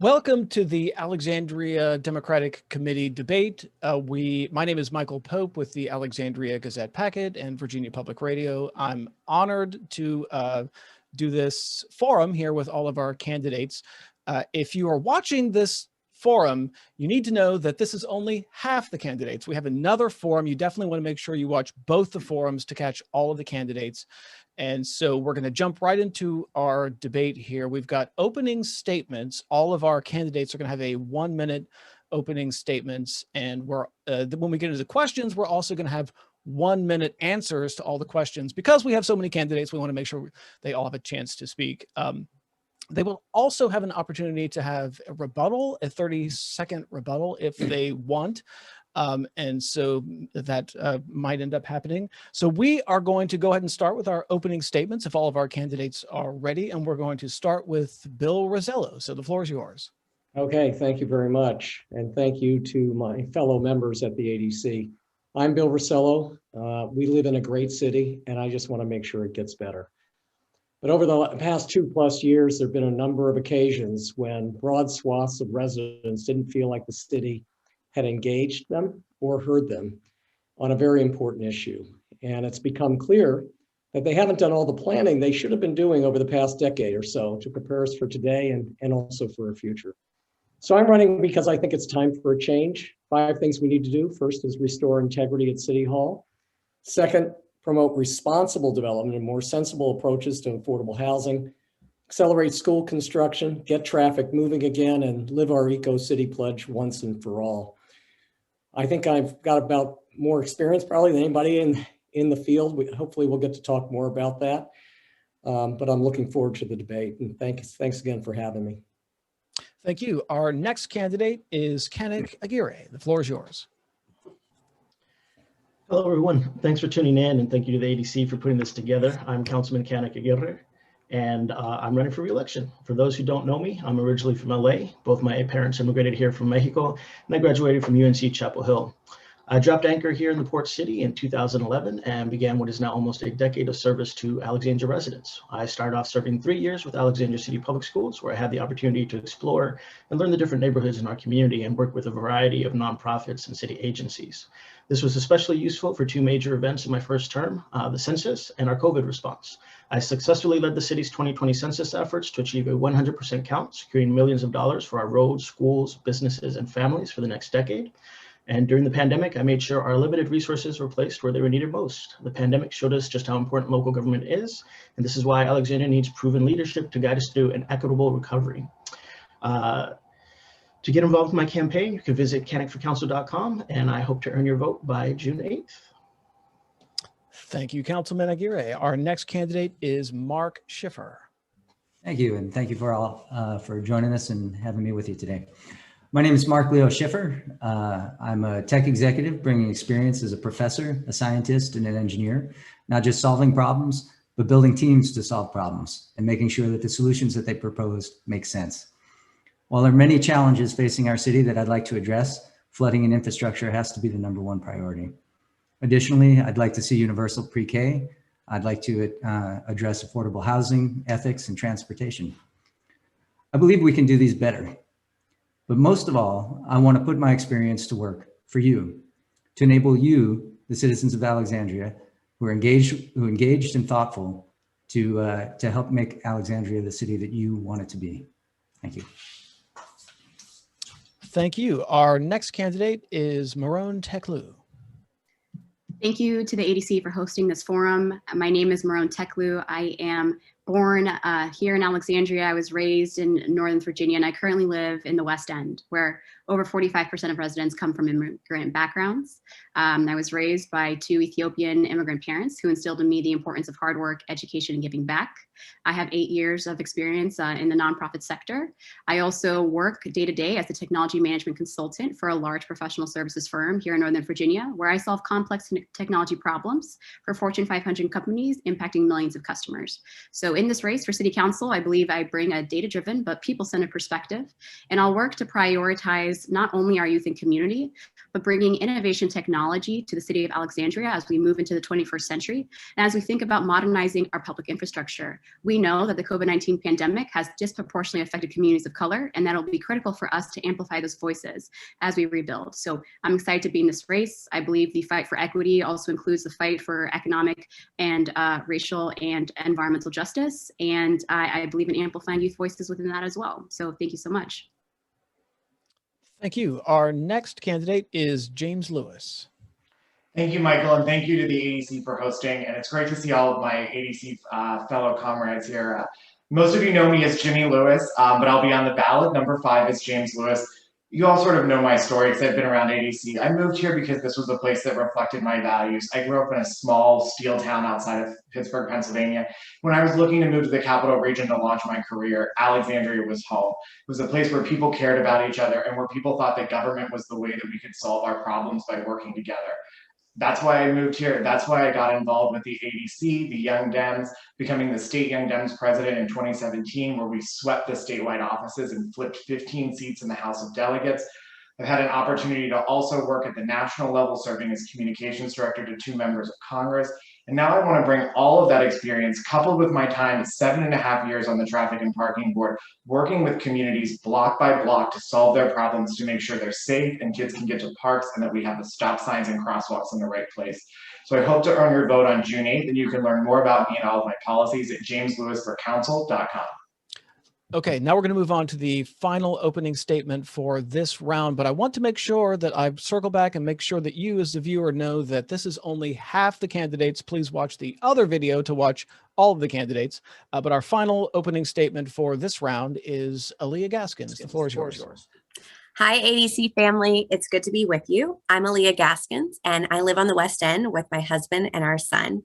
Welcome to the Alexandria Democratic Committee debate. My name is Michael Pope with the Alexandria Gazette Packet and Virginia Public Radio. I'm honored to do this forum here with all of our candidates. If you are watching this forum, you need to know that this is only half the candidates. We have another forum. You definitely want to make sure you watch both the forums to catch all of the candidates. And so we're going to jump right into our debate here. We've got opening statements. All of our candidates are going to have a 1-minute opening statements. And when we get into the questions, we're also going to have 1-minute answers to all the questions. Because we have so many candidates, we want to make sure they all have a chance to speak. They will also have an opportunity to have a rebuttal, a 30-second rebuttal if they want. And so that might end up happening. So we are going to go ahead and start with our opening statements if all of our candidates are ready. And we're going to start with Bill Rosello. So the floor is yours. Okay, thank you very much. And thank you to my fellow members at the ADC. I'm Bill Rosello. We live in a great city, and I just want to make sure it gets better. But over the past 2+ years, there have been a number of occasions when broad swaths of residents didn't feel like the city had engaged them or heard them on a very important issue. And it's become clear that they haven't done all the planning they should have been doing over the past decade or so to prepare us for today and also for our future. So I'm running because I think it's time for a change. 5 things we need to do. First is restore integrity at City Hall. Second, promote responsible development and more sensible approaches to affordable housing. Accelerate school construction, get traffic moving again, and live our Eco-City pledge once and for all. I think I've got about more experience probably than anybody in the field. Hopefully we'll get to talk more about that. But I'm looking forward to the debate, and thanks again for having me. Thank you. Our next candidate is Canek Aguirre. The floor is yours. Hello, everyone. Thanks for tuning in, and thank you to the ADC for putting this together. I'm Councilman Canek Aguirre, and I'm running for re-election. For those who don't know me, I'm originally from LA. Both my parents immigrated here from Mexico, and I graduated from UNC Chapel Hill. I dropped anchor here in the Port City in 2011 and began what is now almost a decade of service to Alexandria residents. I started off serving 3 years with Alexandria City Public Schools, where I had the opportunity to explore and learn the different neighborhoods in our community and work with a variety of nonprofits and city agencies. This was especially useful for 2 major events in my first term, the census and our COVID response. I successfully led the city's 2020 census efforts to achieve a 100% count, securing millions of dollars for our roads, schools, businesses, and families for the next decade. And during the pandemic, I made sure our limited resources were placed where they were needed most. The pandemic showed us just how important local government is, and this is why Alexandria needs proven leadership to guide us through an equitable recovery. To get involved in my campaign, you can visit canekforcouncil.com, and I hope to earn your vote by June 8th. Thank you, Councilman Aguirre. Our next candidate is Mark Shiffer. Thank you, and thank you for all for joining us and having me with you today. My name is Mark Leo Shiffer. I'm a tech executive bringing experience as a professor, a scientist, and an engineer, not just solving problems, but building teams to solve problems and making sure that the solutions that they propose make sense. While there are many challenges facing our city that I'd like to address, flooding and infrastructure has to be the #1 priority. Additionally, I'd like to see universal pre-K. I'd like to address affordable housing, ethics, and transportation. I believe we can do these better. But most of all, I want to put my experience to work for you, to enable you, the citizens of Alexandria, who are engaged and thoughtful, to help make Alexandria the city that you want it to be. Thank you. Thank you. Our next candidate is Meronne Teklu. Thank you to the ADC for hosting this forum. My name is Meronne Teklu. I am born here in Alexandria. I was raised in Northern Virginia, and I currently live in the West End, where over 45% of residents come from immigrant backgrounds. I was raised by 2 Ethiopian immigrant parents who instilled in me the importance of hard work, education, and giving back. I have 8 years of experience in the nonprofit sector. I also work day to day as a technology management consultant for a large professional services firm here in Northern Virginia, where I solve complex technology problems for Fortune 500 companies impacting millions of customers. So in this race for City Council, I believe I bring a data-driven but people-centered perspective, and I'll work to prioritize not only our youth and community, but bringing innovation technology to the city of Alexandria as we move into the 21st century, and as we think about modernizing our public infrastructure. We know that the COVID-19 pandemic has disproportionately affected communities of color, and that'll be critical for us to amplify those voices as we rebuild. So I'm excited to be in this race. I believe the fight for equity also includes the fight for economic and racial and environmental justice. And I believe in amplifying youth voices within that as well. So thank you so much. Thank you. Our next candidate is James Lewis. Thank you, Michael, and thank you to the ADC for hosting. And it's great to see all of my ADC fellow comrades here. Most of you know me as Jimmy Lewis, but I'll be on the ballot. Number 5 is James Lewis. You all sort of know my story because I've been around ADC. I moved here because this was a place that reflected my values. I grew up in a small steel town outside of Pittsburgh, Pennsylvania. When I was looking to move to the capital region to launch my career, Alexandria was home. It was a place where people cared about each other and where people thought that government was the way that we could solve our problems by working together. That's why I moved here. That's why I got involved with the ADC, the Young Dems, becoming the state Young Dems president in 2017, where we swept the statewide offices and flipped 15 seats in the House of Delegates. I've had an opportunity to also work at the national level, serving as communications director to 2 members of Congress. And now I want to bring all of that experience, coupled with my time at 7.5 years on the Traffic and Parking Board, working with communities block by block to solve their problems, to make sure they're safe and kids can get to parks and that we have the stop signs and crosswalks in the right place. So I hope to earn your vote on June 8th, and you can learn more about me and all of my policies at jameslewisforcouncil.com. Okay, now we're going to move on to the final opening statement for this round, but I want to make sure that I circle back and make sure that you as the viewer know that this is only half the candidates. Please watch the other video to watch all of the candidates. But our final opening statement for this round is Alyia Gaskins. The floor is yours. Hi, ADC family. It's good to be with you. I'm Alyia Gaskins, and I live on the West End with my husband and our son.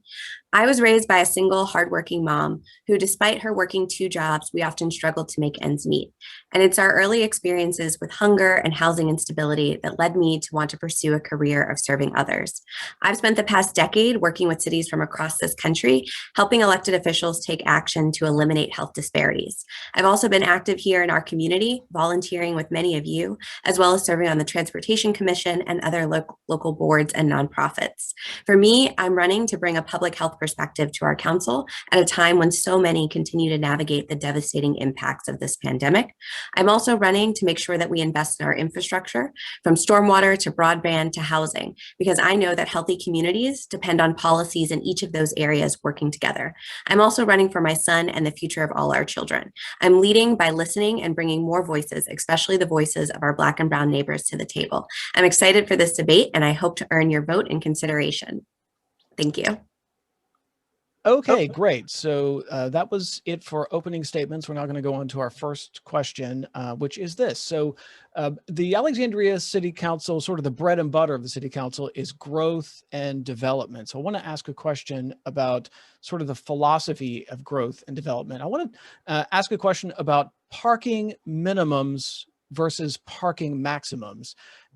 I was raised by a single, hardworking mom who, despite her working 2 jobs, we often struggled to make ends meet. And it's our early experiences with hunger and housing instability that led me to want to pursue a career of serving others. I've spent the past decade working with cities from across this country, helping elected officials take action to eliminate health disparities. I've also been active here in our community, volunteering with many of you, as well as serving on the Transportation Commission and other local boards and nonprofits. For me, I'm running to bring a public health perspective to our council at a time when so many continue to navigate the devastating impacts of this pandemic. I'm also running to make sure that we invest in our infrastructure, from stormwater to broadband to housing, because I know that healthy communities depend on policies in each of those areas working together. I'm also running for my son and the future of all our children. I'm leading by listening and bringing more voices, especially the voices of our Black and Brown neighbors, to the table. I'm excited for this debate, and I hope to earn your vote and consideration. Thank you. Okay, great. So that was it for opening statements. We're now going to go on to our first question, which is this. So the Alexandria City Council, sort of the bread and butter of the City Council, is growth and development. So I want to ask a question about sort of the philosophy of growth and development. I want to ask a question about parking minimums versus parking maximums,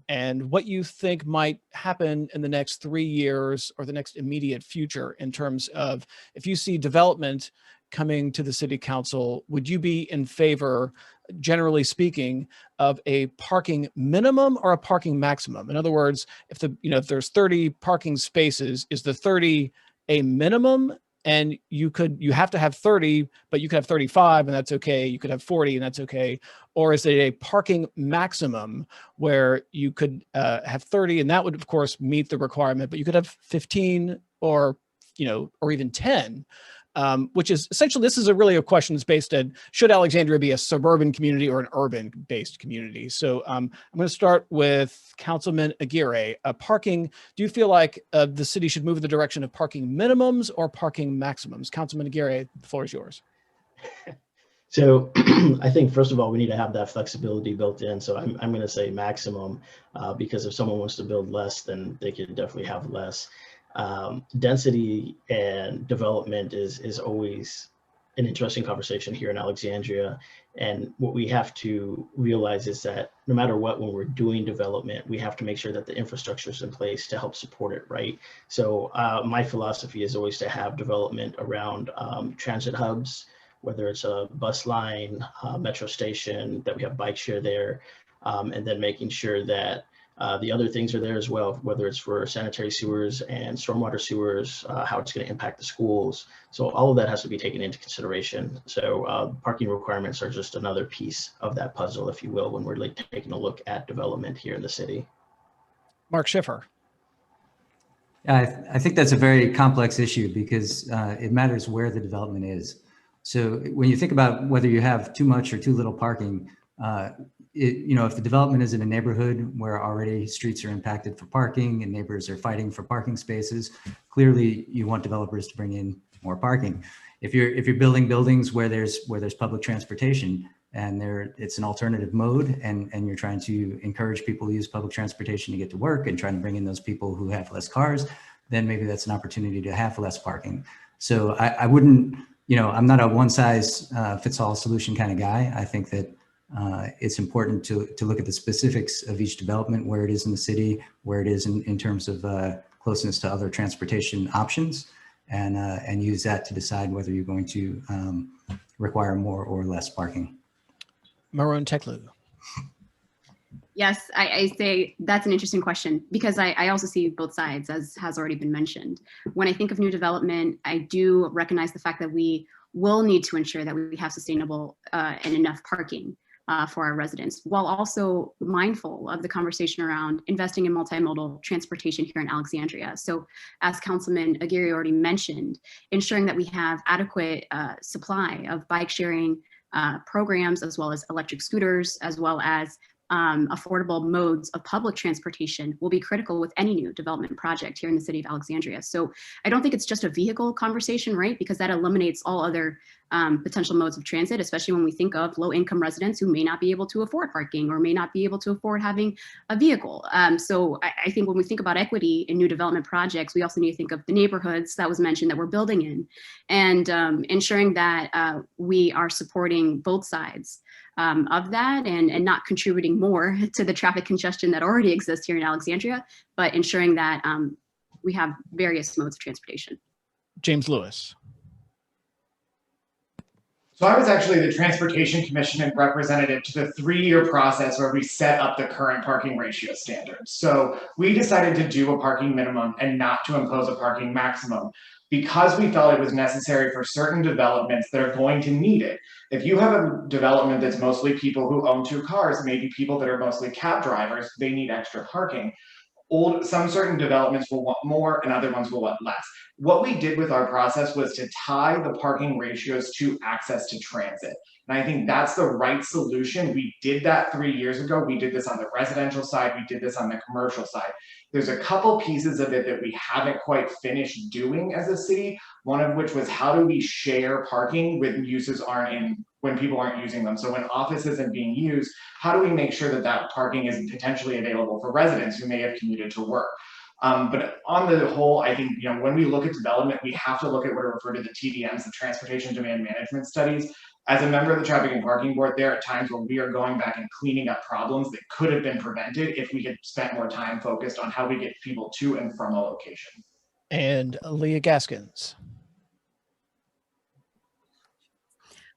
and what you think might happen in the next 3 years or the next immediate future in terms of, if you see development coming to the City Council, would you be in favor, generally speaking, of a parking minimum or a parking maximum? In other words, if there's 30 parking spaces, is the 30 a minimum? And you have to have 30, but you could have 35 and that's okay. You could have 40 and that's okay. Or is it a parking maximum where you could have 30 and that would of course meet the requirement, but you could have 15 or even 10, which is essentially, this is really a question that's based on, should Alexandria be a suburban community or an urban based community? So I'm going to start with Councilman Aguirre. Parking, do you feel like the city should move in the direction of parking minimums or parking maximums? Councilman Aguirre, the floor is yours. So I think, first of all, we need to have that flexibility built in. So I'm going to say maximum, because if someone wants to build less, then they can definitely have less. Density and development is always an interesting conversation here in Alexandria. And what we have to realize is that no matter what, when we're doing development, we have to make sure that the infrastructure is in place to help support it, right? So my philosophy is always to have development around transit hubs, whether it's a bus line, metro station, that we have bike share there, and then making sure that The other things are there as well, whether it's for sanitary sewers and stormwater sewers, how it's going to impact the schools. So all of that has to be taken into consideration. So parking requirements are just another piece of that puzzle, if you will, when we're like taking a look at development here in the city. Mark Schiffer. I think that's a very complex issue because it matters where the development is. So when you think about whether you have too much or too little parking, if the development is in a neighborhood where already streets are impacted for parking and neighbors are fighting for parking spaces, clearly you want developers to bring in more parking. If you're building buildings where there's public transportation and it's an alternative mode and you're trying to encourage people to use public transportation to get to work and trying to bring in those people who have less cars, then maybe that's an opportunity to have less parking. So I wouldn't, I'm not a one size fits all solution kind of guy. I think that it's important to look at the specifics of each development, where it is in the city, where it is in terms of closeness to other transportation options, and use that to decide whether you're going to require more or less parking. Meronne Teklu. Yes, I say that's an interesting question because I also see both sides, as has already been mentioned. When I think of new development, I do recognize the fact that we will need to ensure that we have sustainable and enough parking for our residents, while also mindful of the conversation around investing in multimodal transportation here in Alexandria. So as Councilman Aguirre already mentioned, ensuring that we have adequate supply of bike sharing programs, as well as electric scooters, as well as affordable modes of public transportation will be critical with any new development project here in the city of Alexandria. So I don't think it's just a vehicle conversation, right? Because that eliminates all other potential modes of transit, especially when we think of low-income residents who may not be able to afford parking or may not be able to afford having a vehicle. So I think when we think about equity in new development projects, we also need to think of the neighborhoods that was mentioned that we're building in, and ensuring that we are supporting both sides of that and not contributing more to the traffic congestion that already exists here in Alexandria, but ensuring that we have various modes of transportation. James Lewis. So I was actually the Transportation Commission representative to the 3-year process where we set up the current parking ratio standards. So we decided to do a parking minimum and not to impose a parking maximum because we felt it was necessary for certain developments that are going to need it. If you have a development that's mostly people who own 2 cars, maybe people that are mostly cab drivers, they need extra parking. Some certain developments will want more and other ones will want less. What we did with our process was to tie the parking ratios to access to transit. And I think that's the right solution. We did that 3 years ago. We did this on the residential side. We did this on the commercial side. There's a couple pieces of it that we haven't quite finished doing as a city. One of which was how do we share parking when when people aren't using them. So when office isn't being used, how do we make sure that that parking is potentially available for residents who may have commuted to work? But on the whole, I think when we look at development, we have to look at what are referred to the TDMs, the Transportation Demand Management Studies. As a member of the Traffic and Parking Board, there are times where we are going back and cleaning up problems that could have been prevented if we had spent more time focused on how we get people to and from a location. And Alyia Gaskins.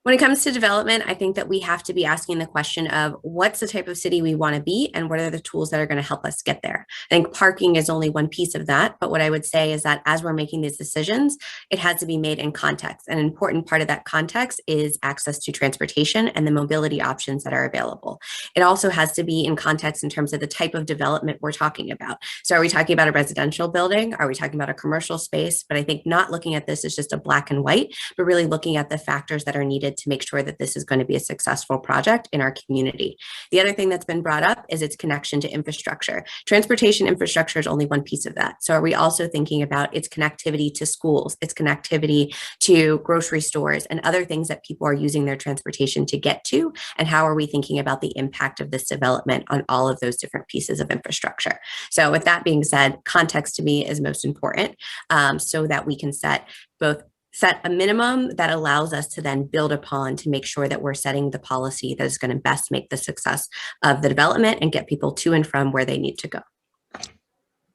When it comes to development, I think that we have to be asking the question of what's the type of city we want to be and what are the tools that are going to help us get there. I think parking is only one piece of that, but what I would say is that as we're making these decisions, it has to be made in context. An important part of that context is access to transportation and the mobility options that are available. It also has to be in context in terms of the type of development we're talking about. So are we talking about a residential building? Are we talking about a commercial space? But I think not looking at this as just a black and white, but really looking at the factors that are needed to make sure that this is going to be a successful project in our community. The other thing that's been brought up is its connection to infrastructure. Transportation infrastructure is only one piece of that. So are we also thinking about its connectivity to schools, its connectivity to grocery stores and other things that people are using their transportation to get to? And how are we thinking about the impact of this development on all of those different pieces of infrastructure? So with that being said, context to me is most important so that we can set a minimum that allows us to then build upon to make sure that we're setting the policy that is going to best make the success of the development and get people to and from where they need to go.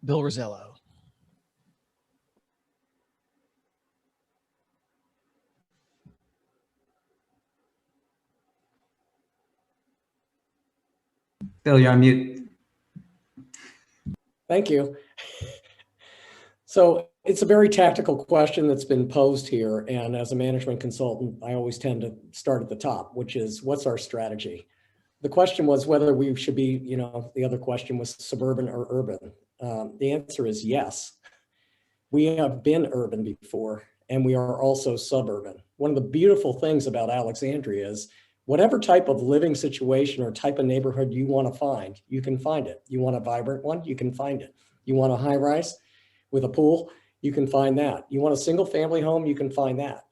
Bill Rosello. Bill, you're on mute. Thank you. So it's a very tactical question that's been posed here. And as a management consultant, I always tend to start at the top, which is what's our strategy? The question was whether we should be, the other question was suburban or urban. The answer is yes. We have been urban before, and we are also suburban. One of the beautiful things about Alexandria is whatever type of living situation or type of neighborhood you want to find, you can find it. You want a vibrant one, you can find it. You want a high rise with a pool, you can find that. You want a single family home, you can find that.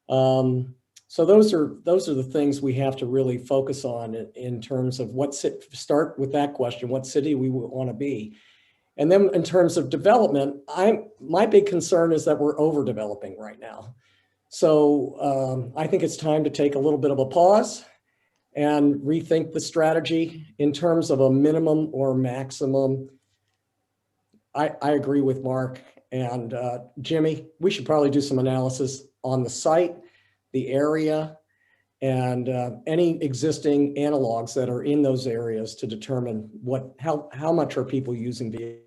So those are the things we have to really focus on in terms of start with that question, what city we want to be. And then in terms of development, my big concern is that we're overdeveloping right now. So I think it's time to take a little bit of a pause and rethink the strategy in terms of a minimum or maximum. I agree with Mark and Jimmy. We should probably do some analysis on the site, the area, and any existing analogs that are in those areas to determine how much are people using vehicles.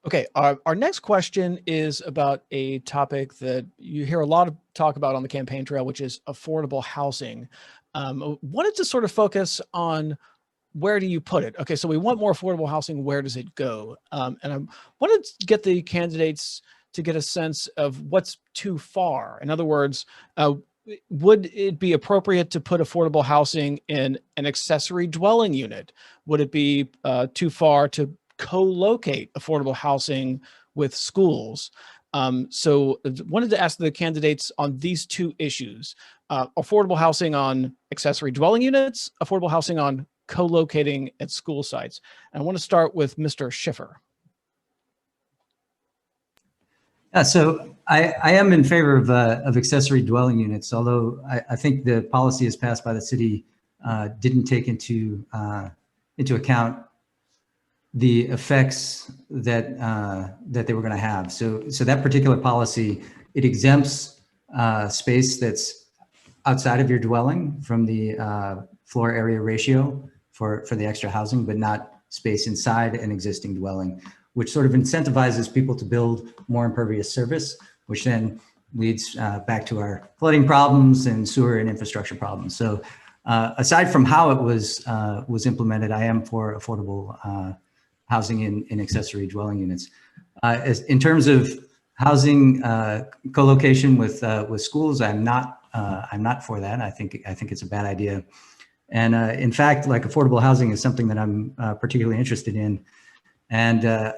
Okay, our next question is about a topic that you hear a lot of talk about on the campaign trail, which is affordable housing. Wanted to sort of focus on where do you put it? Okay, so we want more affordable housing. Where does it go? And I wanted to get the candidates to get a sense of what's too far. In other words, would it be appropriate to put affordable housing in an accessory dwelling unit? Would it be too far to co-locate affordable housing with schools? So wanted to ask the candidates on these two issues, affordable housing on accessory dwelling units, affordable housing on co-locating at school sites. And I want to start with Mr. Shiffer. Yeah, so I am in favor of accessory dwelling units, although I think the policy as passed by the city didn't take into account the effects that they were going to have. So that particular policy, it exempts space that's outside of your dwelling from the floor area ratio for the extra housing, but not space inside an existing dwelling, which sort of incentivizes people to build more impervious surface, which then leads back to our flooding problems and sewer and infrastructure problems. So aside from how it was implemented, I am for affordable housing in accessory dwelling units. In terms of housing co-location with schools, I'm not for that. I think it's a bad idea. And in fact, like affordable housing is something that I'm particularly interested in. And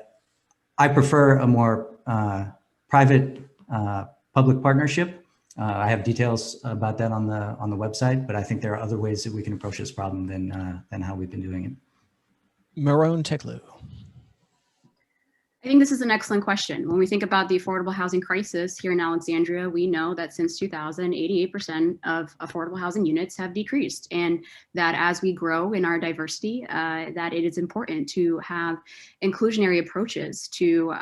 I prefer a more private public partnership. I have details about that on the website, but I think there are other ways that we can approach this problem than how we've been doing it. Meronne Teklu. I think this is an excellent question. When we think about the affordable housing crisis here in Alexandria, we know that since 2000, 88% of affordable housing units have decreased, and that as we grow in our diversity, that it is important to have inclusionary approaches to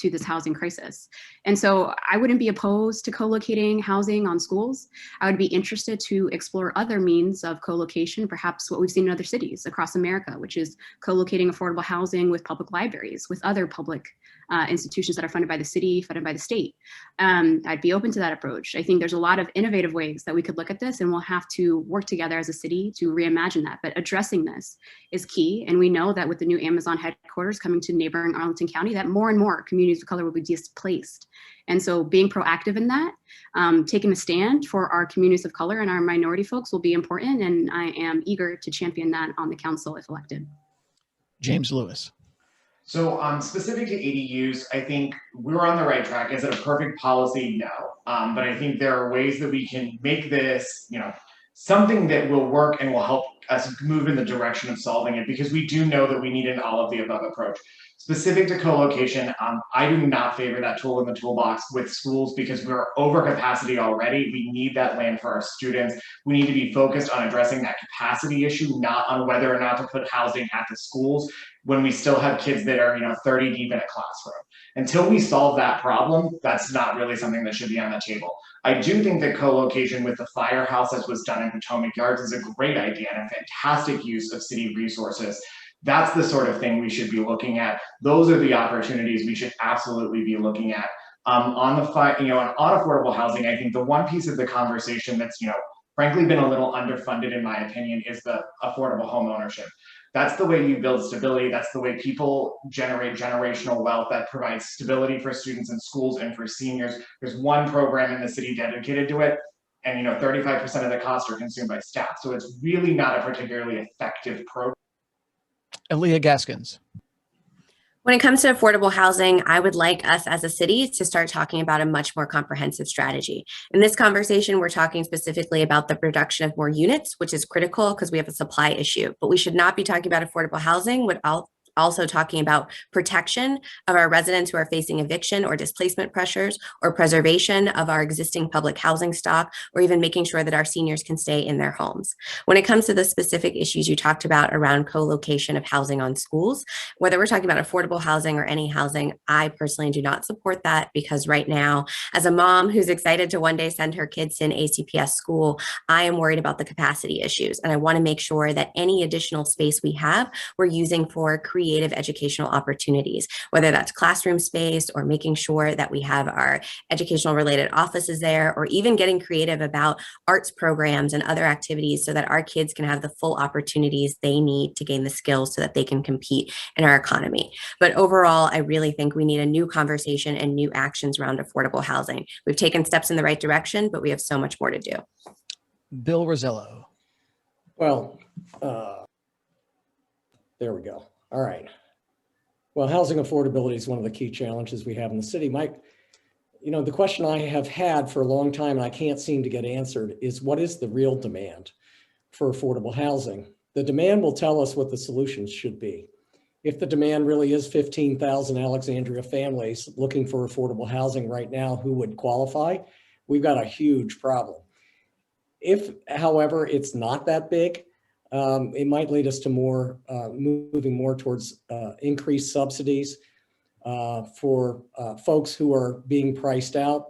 this housing crisis. And so I wouldn't be opposed to co-locating housing on schools. I would be interested to explore other means of co-location, perhaps what we've seen in other cities across America, which is co-locating affordable housing with public libraries, with other public institutions that are funded by the city, funded by the state. I'd be open to that approach. I think there's a lot of innovative ways that we could look at this, and we'll have to work together as a city to reimagine that. But addressing this is key. And we know that with the new Amazon headquarters coming to neighboring Arlington County, that more and more communities of color will be displaced. And so being proactive in that, taking a stand for our communities of color and our minority folks will be important. And I am eager to champion that on the council if elected. James Lewis. So specific to ADUs, I think we're on the right track. Is it a perfect policy? No. But I think there are ways that we can make this, something that will work and will help us move in the direction of solving it, because we do know that we need an all of the above approach. Specific to co-location, I do not favor that tool in the toolbox with schools because we're over capacity already. We need that land for our students. We need to be focused on addressing that capacity issue, not on whether or not to put housing at the schools when we still have kids that are 30 deep in a classroom. Until we solve that problem, that's not really something that should be on the table. I do think that co-location with the firehouse, as was done in Potomac Yards, is a great idea and a fantastic use of city resources. That's the sort of thing we should be looking at. Those are the opportunities we should absolutely be looking at. On affordable housing, I think the one piece of the conversation that's, frankly been a little underfunded in my opinion is the affordable home ownership. That's the way you build stability. That's the way people generate generational wealth that provides stability for students in schools and for seniors. There's one program in the city dedicated to it, and 35% of the costs are consumed by staff. So it's really not a particularly effective program. Alyia Gaskins. When it comes to affordable housing, I would like us as a city to start talking about a much more comprehensive strategy. In this conversation, we're talking specifically about the production of more units, which is critical because we have a supply issue, but we should not be talking about affordable housing without also talking about protection of our residents who are facing eviction or displacement pressures, or preservation of our existing public housing stock, or even making sure that our seniors can stay in their homes. When it comes to the specific issues you talked about around co-location of housing on schools, whether we're talking about affordable housing or any housing, I personally do not support that, because right now, as a mom who's excited to one day send her kids to an ACPS school, I am worried about the capacity issues. And I want to make sure that any additional space we have, we're using for creative educational opportunities, whether that's classroom space or making sure that we have our educational related offices there, or even getting creative about arts programs and other activities so that our kids can have the full opportunities they need to gain the skills so that they can compete in our economy. But overall, I really think we need a new conversation and new actions around affordable housing. We've taken steps in the right direction, but we have so much more to do. Bill Rosello. Well, there we go. All right. Well, housing affordability is one of the key challenges we have in the city. Mike, the question I have had for a long time and I can't seem to get answered is, what is the real demand for affordable housing? The demand will tell us what the solutions should be. If the demand really is 15,000 Alexandria families looking for affordable housing right now who would qualify, we've got a huge problem. If, however, it's not that big, it might lead us to moving more towards increased subsidies for folks who are being priced out,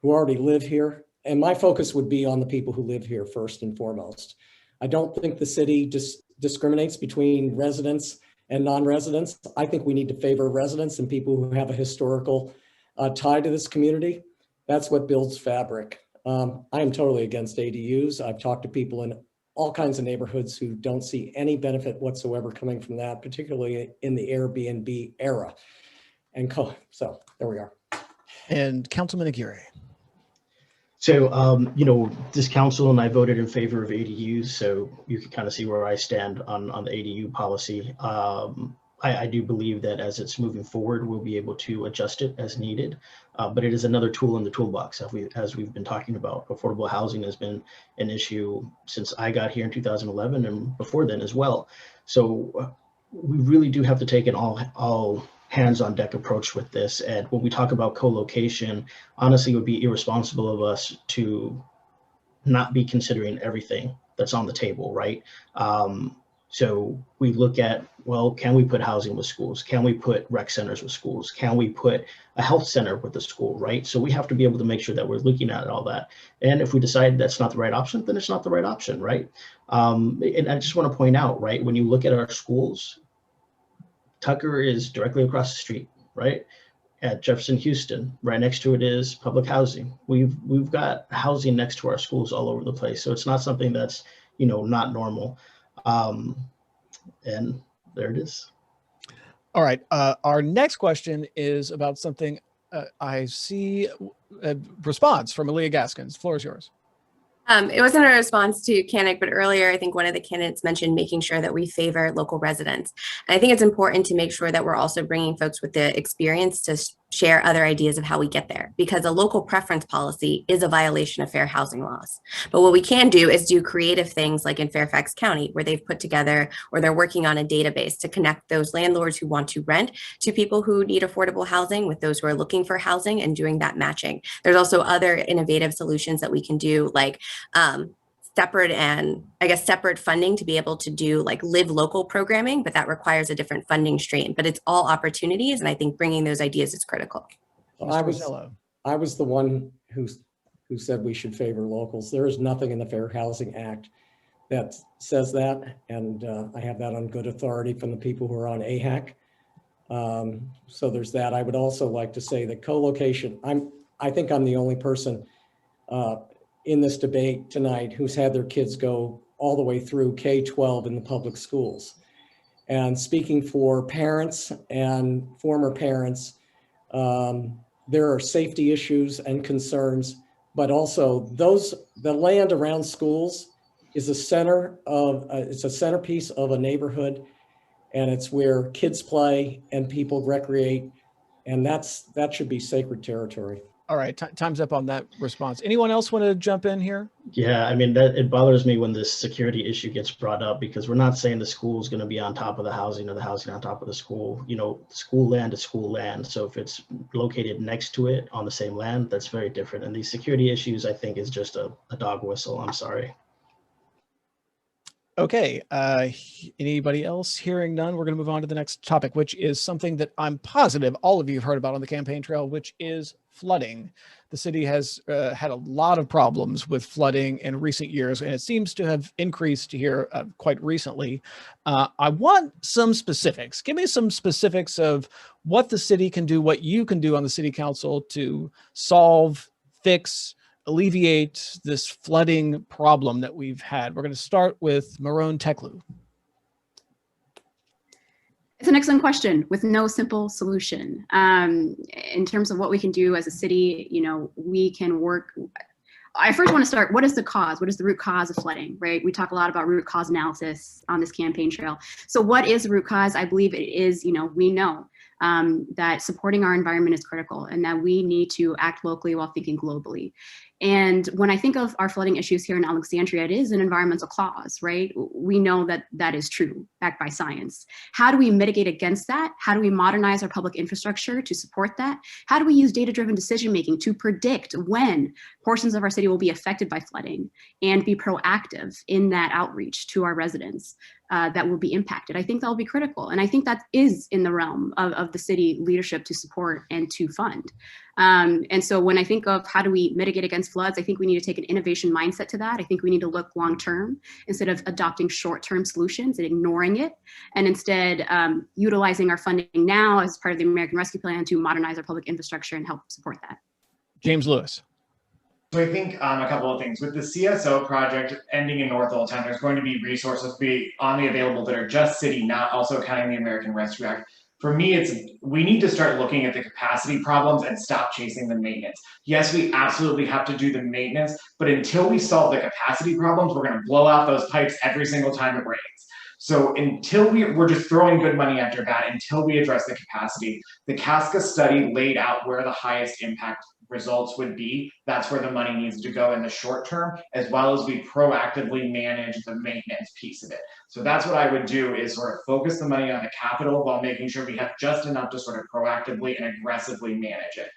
who already live here. And my focus would be on the people who live here first and foremost. I don't think the city discriminates between residents and non-residents. I think we need to favor residents and people who have a historical tie to this community. That's what builds fabric. I am totally against ADUs. I've talked to people in all kinds of neighborhoods who don't see any benefit whatsoever coming from that, particularly in the Airbnb era. And so there we are. And Councilman Aguirre. So, this council and I voted in favor of ADUs, so you can kind of see where I stand on the ADU policy. I do believe that as it's moving forward, we'll be able to adjust it as needed, but it is another tool in the toolbox. As we've been talking about, affordable housing has been an issue since I got here in 2011 and before then as well. So we really do have to take an all hands on deck approach with this. And when we talk about co-location, honestly, it would be irresponsible of us to not be considering everything that's on the table, right? So we look at, well, can we put housing with schools? Can we put rec centers with schools? Can we put a health center with the school, right? So we have to be able to make sure that we're looking at all that. And if we decide that's not the right option, then it's not the right option, right? And I just want to point out, right, when you look at our schools, Tucker is directly across the street, right? At Jefferson Houston, right next to it is public housing. We've got housing next to our schools all over the place. So it's not something that's, not normal. And there it is. All right. Our next question is about something I see a response from Alyia Gaskins. The floor is yours. It wasn't a response to Canek, but earlier I think one of the candidates mentioned making sure that we favor local residents. And I think it's important to make sure that we're also bringing folks with the experience to share other ideas of how we get there, because a local preference policy is a violation of fair housing laws. But what we can do is do creative things like in Fairfax County, where they've put together, or they're working on a database to connect those landlords who want to rent to people who need affordable housing with those who are looking for housing and doing that matching. There's also other innovative solutions that we can do, like separate funding to be able to do like live local programming, but that requires a different funding stream. But it's all opportunities, and I think bringing those ideas is critical. I was the one who said we should favor locals. There is nothing in the Fair Housing Act that says that, and I have that on good authority from the people who are on AHAC. So there's that. I would also like to say that co-location, I think I'm the only person in this debate tonight who's had their kids go all the way through K-12 in the public schools. And speaking for parents and former parents, there are safety issues and concerns, but also the land around schools is it's a centerpiece of a neighborhood, and it's where kids play and people recreate, and that should be sacred territory. All right, time's up on that response. Anyone else want to jump in here? Yeah, I mean, it bothers me when this security issue gets brought up, because we're not saying the school is going to be on top of the housing or the housing on top of the school. You know, school land is school land. So if it's located next to it on the same land, that's very different. And these security issues, I think, is just a dog whistle. I'm sorry. Okay, anybody else? Hearing none, we're going to move on to the next topic, which is something that I'm positive all of you have heard about on the campaign trail, which is flooding. The city has had a lot of problems with flooding in recent years, and it seems to have increased here quite recently. I want some specifics. Give me some specifics of what the city can do, what you can do on the city council to solve, fix, alleviate this flooding problem that we've had. We're going to start with Meronne Teklu. It's an excellent question with no simple solution. In terms of what we can do as a city, you know, we can work. I first want to start, what is the cause? What is the root cause of flooding, right? We talk a lot about root cause analysis on this campaign trail. So what is the root cause? I believe it is, you know, we know that supporting our environment is critical and that we need to act locally while thinking globally. And when I think of our flooding issues here in Alexandria, it is an environmental cause, right? We know that that is true, backed by science. How do we mitigate against that? How do we modernize our public infrastructure to support that? How do we use data-driven decision-making to predict when portions of our city will be affected by flooding and be proactive in that outreach to our residents that will be impacted? I think that will be critical. And I think that is in the realm of the city leadership to support and to fund. And so when I think of how do we mitigate against floods, I think we need to take an innovation mindset to that. I think we need to look long-term instead of adopting short-term solutions and ignoring it, and instead utilizing our funding now as part of the American Rescue Plan to modernize our public infrastructure and help support that. James Lewis. So I think a couple of things. With the CSO project ending in North Old Town, there's going to be resources available that are just city, not also counting the American Rescue Act. For me, we need to start looking at the capacity problems and stop chasing the maintenance. Yes, we absolutely have to do the maintenance, but until we solve the capacity problems, we're going to blow out those pipes every single time it rains. So until we're just throwing good money after bad, until we address the capacity, the CASCA study laid out where the highest impact results would be. That's where the money needs to go in the short term, as well as we proactively manage the maintenance piece of it. So that's what I would do, is sort of focus the money on the capital while making sure we have just enough to sort of proactively and aggressively manage it.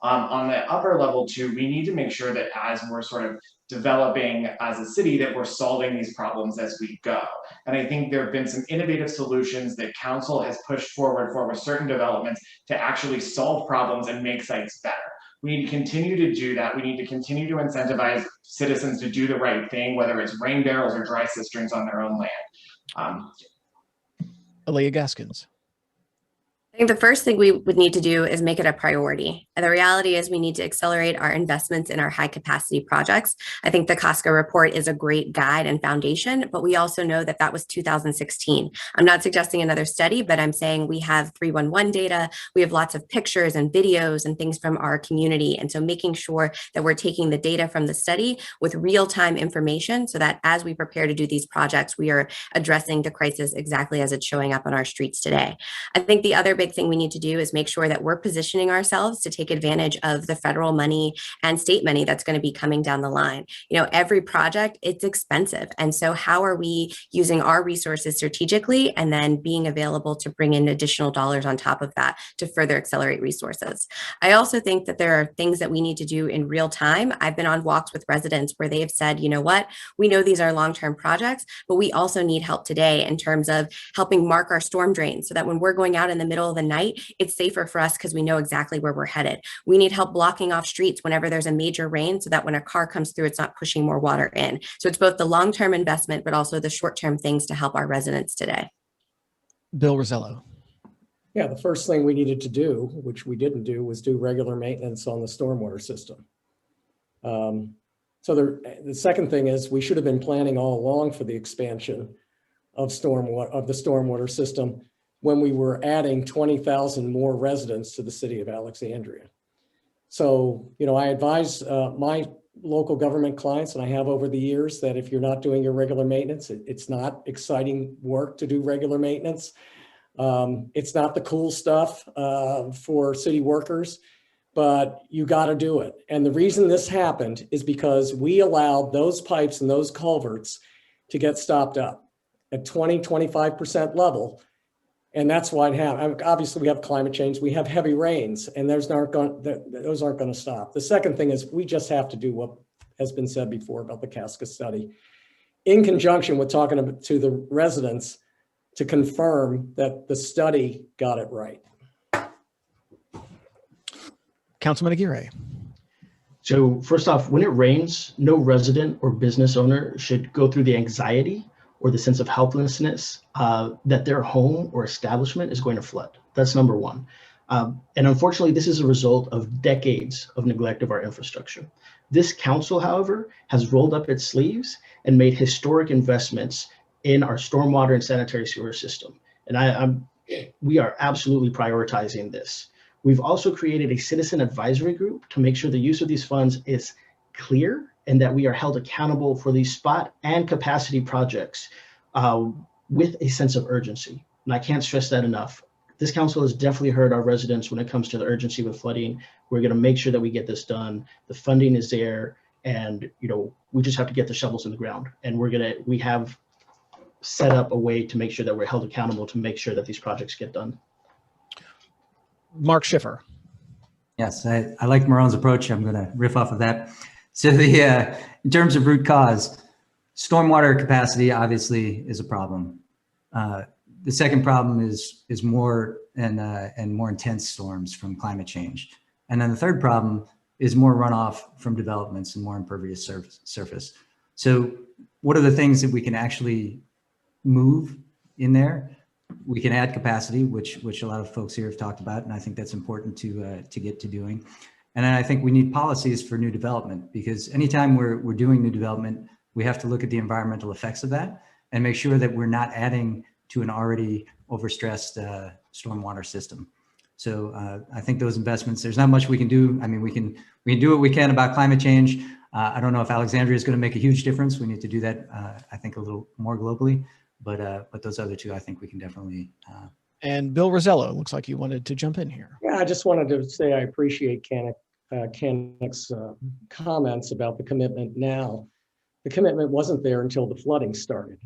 On the upper level too, we need to make sure that as we're sort of developing as a city, that we're solving these problems as we go. And I think there have been some innovative solutions that council has pushed forward for with certain developments to actually solve problems and make sites better. We need to continue to do that. We need to continue to incentivize citizens to do the right thing, whether it's rain barrels or dry cisterns on their own land. Alyia Gaskins. I think the first thing we would need to do is make it a priority. And the reality is we need to accelerate our investments in our high capacity projects. I think the CASCA report is a great guide and foundation, but we also know that that was 2016. I'm not suggesting another study, but I'm saying we have 311 data. We have lots of pictures and videos and things from our community. And so making sure that we're taking the data from the study with real-time information so that as we prepare to do these projects, we are addressing the crisis exactly as it's showing up on our streets today. I think the other big thing we need to do is make sure that we're positioning ourselves to take advantage of the federal money and state money that's going to be coming down the line. You know, every project, it's expensive. And so how are we using our resources strategically and then being available to bring in additional dollars on top of that to further accelerate resources? I also think that there are things that we need to do in real time. I've been on walks with residents where they have said, you know what, we know these are long-term projects, but we also need help today in terms of helping mark our storm drains so that when we're going out in the middle of the night, it's safer for us because we know exactly where we're headed. We need help blocking off streets whenever there's a major rain so that when a car comes through, it's not pushing more water in. So it's both the long-term investment, but also the short-term things to help our residents today. Bill Rosello. Yeah, the first thing we needed to do, which we didn't do, was do regular maintenance on the stormwater system. So the second thing is we should have been planning all along for the expansion of the stormwater system when we were adding 20,000 more residents to the city of Alexandria. So, I advise my local government clients, and I have over the years, that if you're not doing your regular maintenance, it's not exciting work to do regular maintenance. It's not the cool stuff for city workers, but you got to do it. And the reason this happened is because we allowed those pipes and those culverts to get stopped up at 20–25% level. And that's why it happened. Obviously, we have climate change, we have heavy rains, and those aren't going to stop. The second thing is we just have to do what has been said before about the Casca study, in conjunction with talking to the residents to confirm that the study got it right. Councilman Aguirre. So first off, when it rains, no resident or business owner should go through the anxiety or the sense of helplessness that their home or establishment is going to flood. That's number one. And unfortunately, this is a result of decades of neglect of our infrastructure. This council, however, has rolled up its sleeves and made historic investments in our stormwater and sanitary sewer system. And we are absolutely prioritizing this. We've also created a citizen advisory group to make sure the use of these funds is clear and that we are held accountable for these spot and capacity projects with a sense of urgency. And I can't stress that enough. This council has definitely heard our residents when it comes to the urgency with flooding. We're going to make sure that we get this done. The funding is there, and we just have to get the shovels in the ground. And we have set up a way to make sure that we're held accountable to make sure that these projects get done. Mark Shiffer. Yes, I like Meronne's approach. I'm going to riff off of that. So in terms of root cause, stormwater capacity obviously is a problem. The second problem is more and more intense storms from climate change. And then the third problem is more runoff from developments and more impervious surface. So what are the things that we can actually move in there? We can add capacity, which a lot of folks here have talked about, and I think that's important to get to doing. And then I think we need policies for new development, because anytime we're doing new development, we have to look at the environmental effects of that and make sure that we're not adding to an already overstressed stormwater system. So I think those investments, there's not much we can do. I mean, we can do what we can about climate change. I don't know if Alexandria is going to make a huge difference. We need to do that, I think, a little more globally. But those other two, I think we can definitely. And Bill Rosello, looks like you wanted to jump in here. Yeah, I just wanted to say I appreciate Canek's comments about the commitment now. The commitment wasn't there until the flooding started.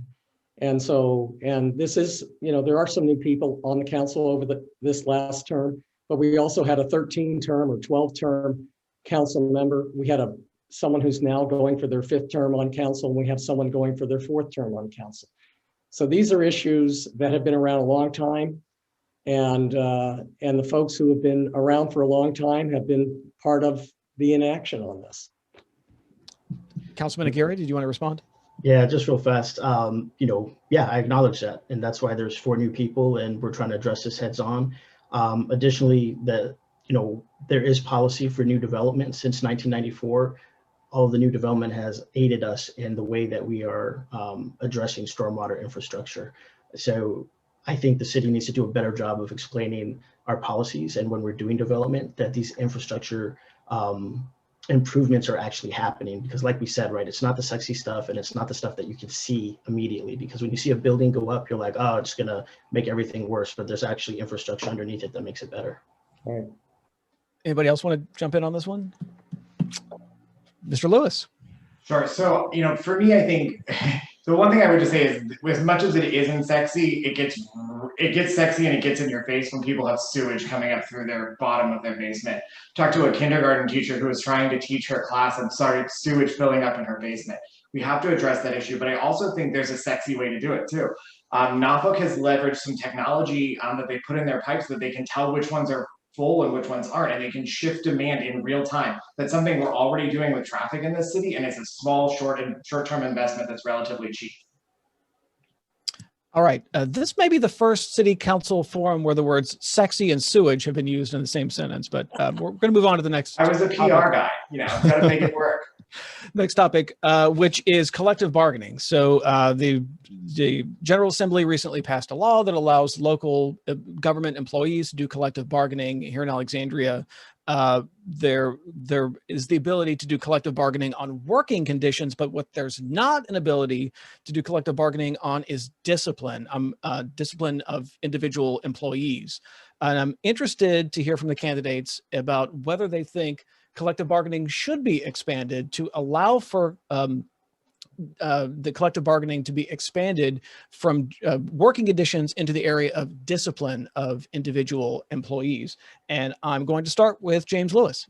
And so, and this is, there are some new people on the council over this last term, but we also had a 13-term or 12-term council member. We had someone who's now going for their 5th term on council, and we have someone going for their 4th term on council. So these are issues that have been around a long time, and the folks who have been around for a long time have been part of the inaction on this. Councilman Aguirre, did you want to respond? Yeah, just real fast. Yeah, I acknowledge that, and that's why there's 4 new people, and we're trying to address this heads on. Additionally, there is policy for new development since 1994. All of the new development has aided us in the way that we are addressing stormwater infrastructure. So I think the city needs to do a better job of explaining our policies, and when we're doing development, that these infrastructure improvements are actually happening. Because like we said, right, it's not the sexy stuff, and it's not the stuff that you can see immediately. Because when you see a building go up, you're like, oh, it's gonna make everything worse, but there's actually infrastructure underneath it that makes it better. All right. Anybody else want to jump in on this one? Mr. Lewis. Sure. So, for me, I think the one thing I would just say is, as much as it isn't sexy, it gets sexy and it gets in your face when people have sewage coming up through their bottom of their basement. Talked to a kindergarten teacher who was trying to teach her class and started sewage filling up in her basement. We have to address that issue, but I also think there's a sexy way to do it too. Norfolk has leveraged some technology that they put in their pipes so that they can tell which ones are full and which ones aren't, and they can shift demand in real time. That's something we're already doing with traffic in this city, and it's a small, short-term investment that's relatively cheap. All right, this may be the first city council forum where the words sexy and sewage have been used in the same sentence, but we're going to move on to the next. I was a PR guy, you know, got to make it work. Next topic, which is collective bargaining. So the General Assembly recently passed a law that allows local government employees to do collective bargaining here in Alexandria. There is the ability to do collective bargaining on working conditions, but what there's not an ability to do collective bargaining on is discipline, discipline of individual employees. And I'm interested to hear from the candidates about whether they think collective bargaining should be expanded to allow for the collective bargaining to be expanded from working conditions into the area of discipline of individual employees. And I'm going to start with James Lewis.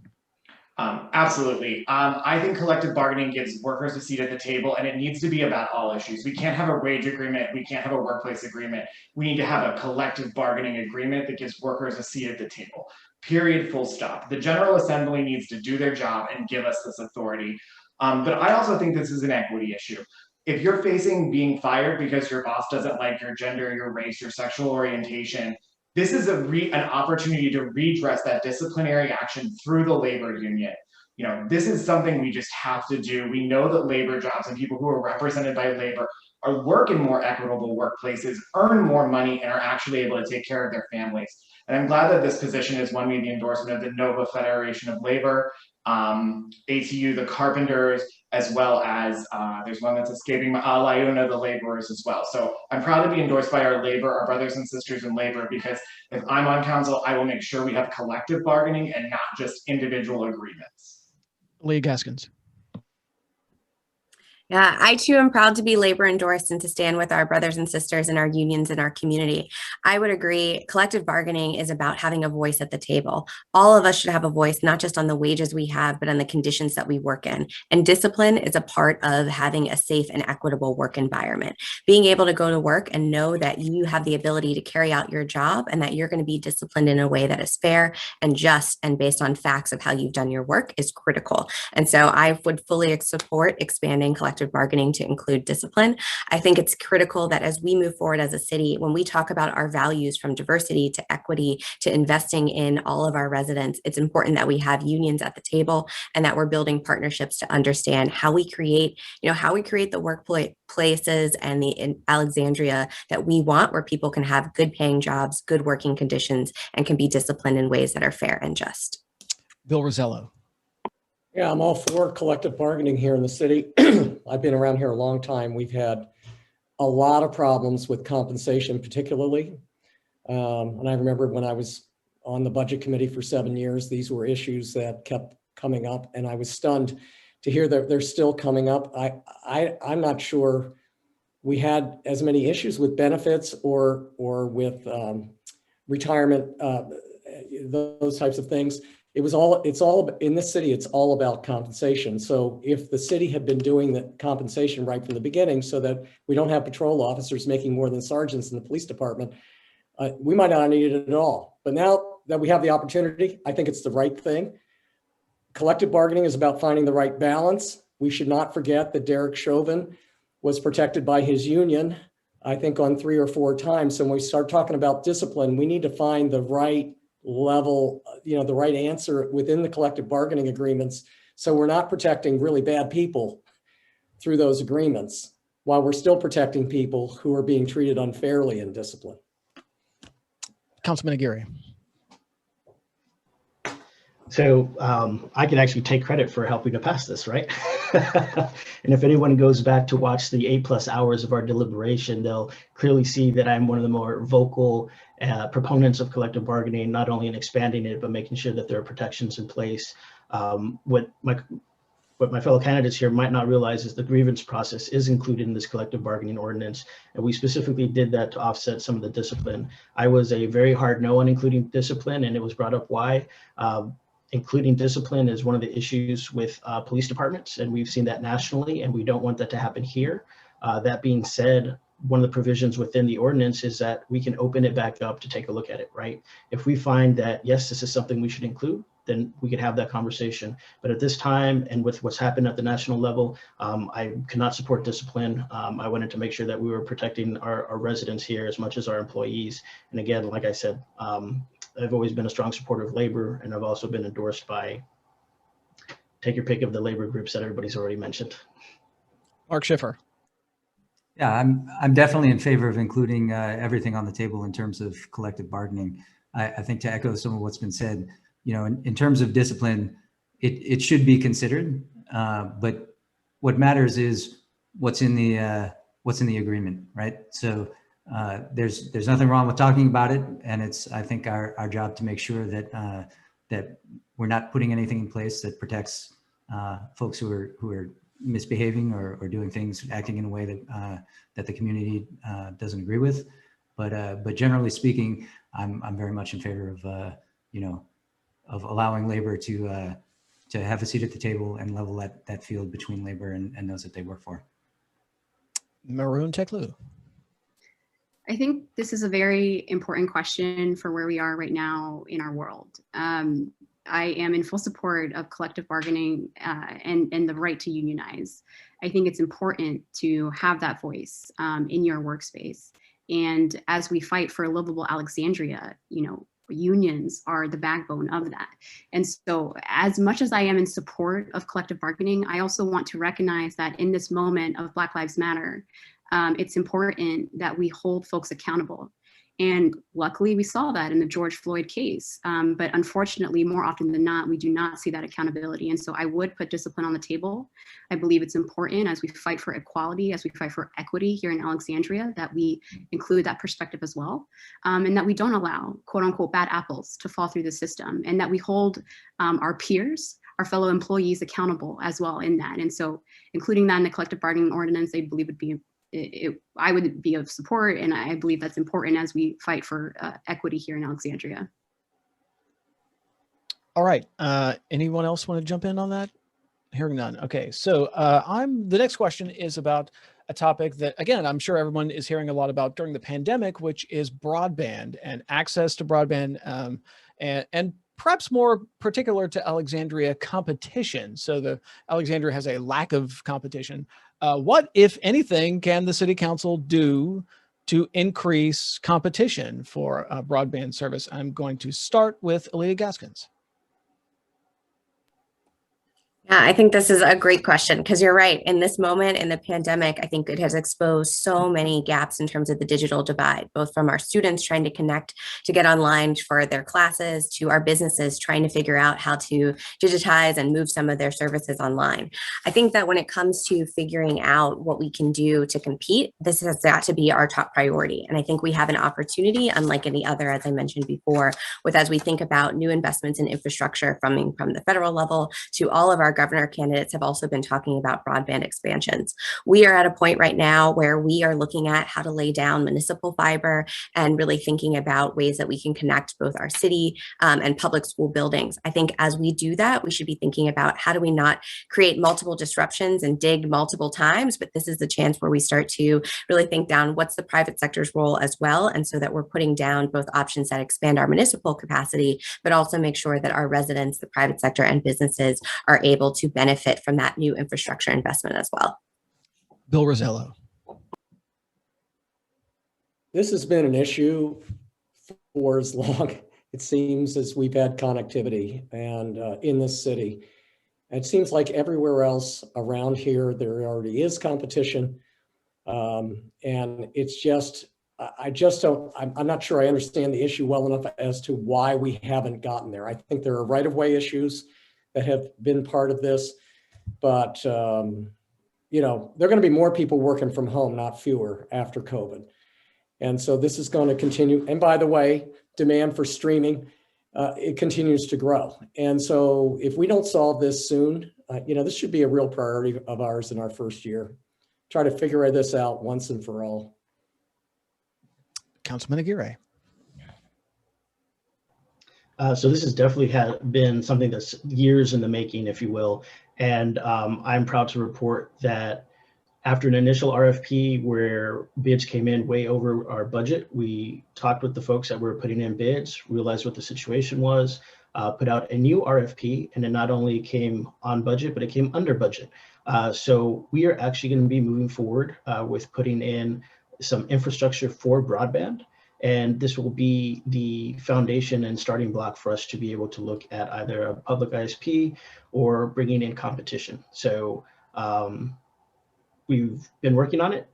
Absolutely. I think collective bargaining gives workers a seat at the table, and it needs to be about all issues. We can't have a wage agreement. We can't have a workplace agreement. We need to have a collective bargaining agreement that gives workers a seat at the table. Period, full stop. The General Assembly needs to do their job and give us this authority. But I also think this is an equity issue. If you're facing being fired because your boss doesn't like your gender, your race, your sexual orientation, this is an opportunity to redress that disciplinary action through the labor union. You know, this is something we just have to do. We know that labor jobs and people who are represented by labor are work in more equitable workplaces, earn more money, and are actually able to take care of their families. And I'm glad that this position has won me the endorsement of the NOVA Federation of Labor, ATU, the carpenters, as well as there's one that's escaping, Allyia, the laborers as well. So I'm proud to be endorsed by our brothers and sisters in labor, because if I'm on council, I will make sure we have collective bargaining and not just individual agreements. Alyia Gaskins. Yeah, I too am proud to be labor endorsed and to stand with our brothers and sisters in our unions in our community. I would agree, collective bargaining is about having a voice at the table. All of us should have a voice, not just on the wages we have, but on the conditions that we work in. And discipline is a part of having a safe and equitable work environment. Being able to go to work and know that you have the ability to carry out your job and that you're going to be disciplined in a way that is fair and just and based on facts of how you've done your work is critical. And so I would fully support expanding collective bargaining to include discipline. I think it's critical that as we move forward as a city, when we talk about our values from diversity to equity to investing in all of our residents, it's important that we have unions at the table and that we're building partnerships to understand how we create, how we create the workplaces and the Alexandria that we want, where people can have good paying jobs, good working conditions, and can be disciplined in ways that are fair and just. Bill Rosello. Yeah, I'm all for collective bargaining here in the city. I've been around here a long time. We've had a lot of problems with compensation, particularly. And I remember when I was on the budget committee for 7 years, these were issues that kept coming up, and I was stunned to hear that they're still coming up. I'm not sure we had as many issues with benefits or with retirement, those types of things. It's all in this city, it's all about compensation. So if the city had been doing the compensation right from the beginning so that we don't have patrol officers making more than sergeants in the police department, we might not need it at all. But now that we have the opportunity, I think it's the right thing. Collective bargaining is about finding the right balance. We should not forget that Derek Chauvin was protected by his union, I think on 3 or 4 times. So when we start talking about discipline, we need to find the right level, the right answer within the collective bargaining agreements. So we're not protecting really bad people through those agreements while we're still protecting people who are being treated unfairly in discipline. Councilman Aguirre. So I can actually take credit for helping to pass this, right? And if anyone goes back to watch the 8+ hours of our deliberation, they'll clearly see that I'm one of the more vocal proponents of collective bargaining, not only in expanding it, but making sure that there are protections in place. What my fellow candidates here might not realize is the grievance process is included in this collective bargaining ordinance. And we specifically did that to offset some of the discipline. I was a very hard no on including discipline, and it was brought up why. including discipline is one of the issues with police departments, and we've seen that nationally, and we don't want that to happen here. That being said, one of the provisions within the ordinance is that we can open it back up to take a look at it, right? If we find that, yes, this is something we should include, then we could have that conversation. But at this time, and with what's happened at the national level, I cannot support discipline. I wanted to make sure that we were protecting our residents here as much as our employees. And again, like I said, I've always been a strong supporter of labor, and I've also been endorsed by, take your pick of the labor groups that everybody's already mentioned. Mark Shiffer. Yeah, I'm definitely in favor of including everything on the table in terms of collective bargaining. I think, to echo some of what's been said, you know, in terms of discipline, it should be considered, but what matters is what's in the agreement, right? So there's nothing wrong with talking about it, and it's, I think, our job to make sure that that we're not putting anything in place that protects folks who are misbehaving or doing things, acting in a way that that the community doesn't agree with. But generally speaking, I'm very much in favor of you know, of allowing labor to have a seat at the table and level that field between labor and those that they work for. Meronne Teklu. I think this is a very important question for where we are right now in our world. I am in full support of collective bargaining and the right to unionize. I think it's important to have that voice in your workspace. And as we fight for a livable Alexandria, you know, unions are the backbone of that. And so as much as I am in support of collective bargaining, I also want to recognize that in this moment of Black Lives Matter, it's important that we hold folks accountable. And luckily we saw that in the George Floyd case. But unfortunately, more often than not, we do not see that accountability. And so I would put discipline on the table. I believe it's important as we fight for equality, as we fight for equity here in Alexandria, that we include that perspective as well. And that we don't allow quote unquote bad apples to fall through the system, and that we hold our peers, our fellow employees accountable as well in that. And so including that in the collective bargaining ordinance, I believe would be I would be of support, and I believe that's important as we fight for equity here in Alexandria. All right. Anyone else want to jump in on that? Hearing none. Okay. So the next question is about a topic that, again, I'm sure everyone is hearing a lot about during the pandemic, which is broadband and access to broadband, and perhaps more particular to Alexandria, competition. So the Alexandria has a lack of competition. What, if anything, can the city council do to increase competition for broadband service? I'm going to start with Alyia Gaskins. Yeah, I think this is a great question, because you're right. In this moment, in the pandemic, I think it has exposed so many gaps in terms of the digital divide, both from our students trying to connect to get online for their classes, to our businesses trying to figure out how to digitize and move some of their services online. I think that when it comes to figuring out what we can do to compete, this has got to be our top priority. And I think we have an opportunity, unlike any other, as I mentioned before, with as we think about new investments in infrastructure from the federal level to all of our governor candidates have also been talking about broadband expansions. We are at a point right now where we are looking at how to lay down municipal fiber and really thinking about ways that we can connect both our city and public school buildings. I think as we do that, we should be thinking about how do we not create multiple disruptions and dig multiple times, but this is the chance where we start to really think down what's the private sector's role as well. And so that we're putting down both options that expand our municipal capacity, but also make sure that our residents, the private sector and businesses are able to benefit from that new infrastructure investment as well. Bill Rosello. This has been an issue for as long, it seems, as we've had connectivity and in this city. It seems like everywhere else around here, there already is competition. And it's just, I'm not sure I understand the issue well enough as to why we haven't gotten there. I think there are right-of-way issues that have been part of this, but you know, there are going to be more people working from home, not fewer, after COVID. And so this is going to continue. And by the way, demand for streaming, it continues to grow. And so if we don't solve this soon, you know, this should be a real priority of ours in our first year. Try to figure this out once and for all. Councilman Aguirre. So this has definitely been something that's years in the making, if you will. And I'm proud to report that after an initial RFP where bids came in way over our budget, we talked with the folks that were putting in bids, realized what the situation was, put out a new RFP, and it not only came on budget, but it came under budget. So we are actually going to be moving forward with putting in some infrastructure for broadband. And this will be the foundation and starting block for us to be able to look at either a public ISP or bringing in competition. So we've been working on it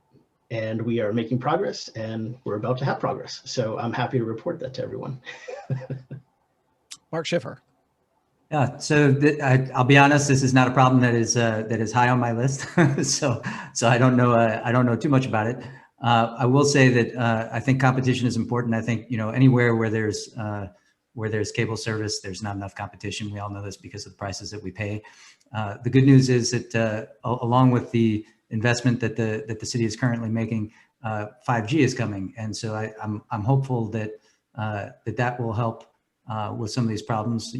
and we are making progress and we're about to have progress. So I'm happy to report that to everyone. Mark Shiffer. Yeah, so I'll be honest, this is not a problem that is high on my list. so I don't know too much about it. I will say that I think competition is important. I think, anywhere where there's cable service, there's not enough competition. We all know this because of the prices that we pay. The good news is that along with the investment that the city is currently making, 5G is coming, and so I'm hopeful that that will help with some of these problems.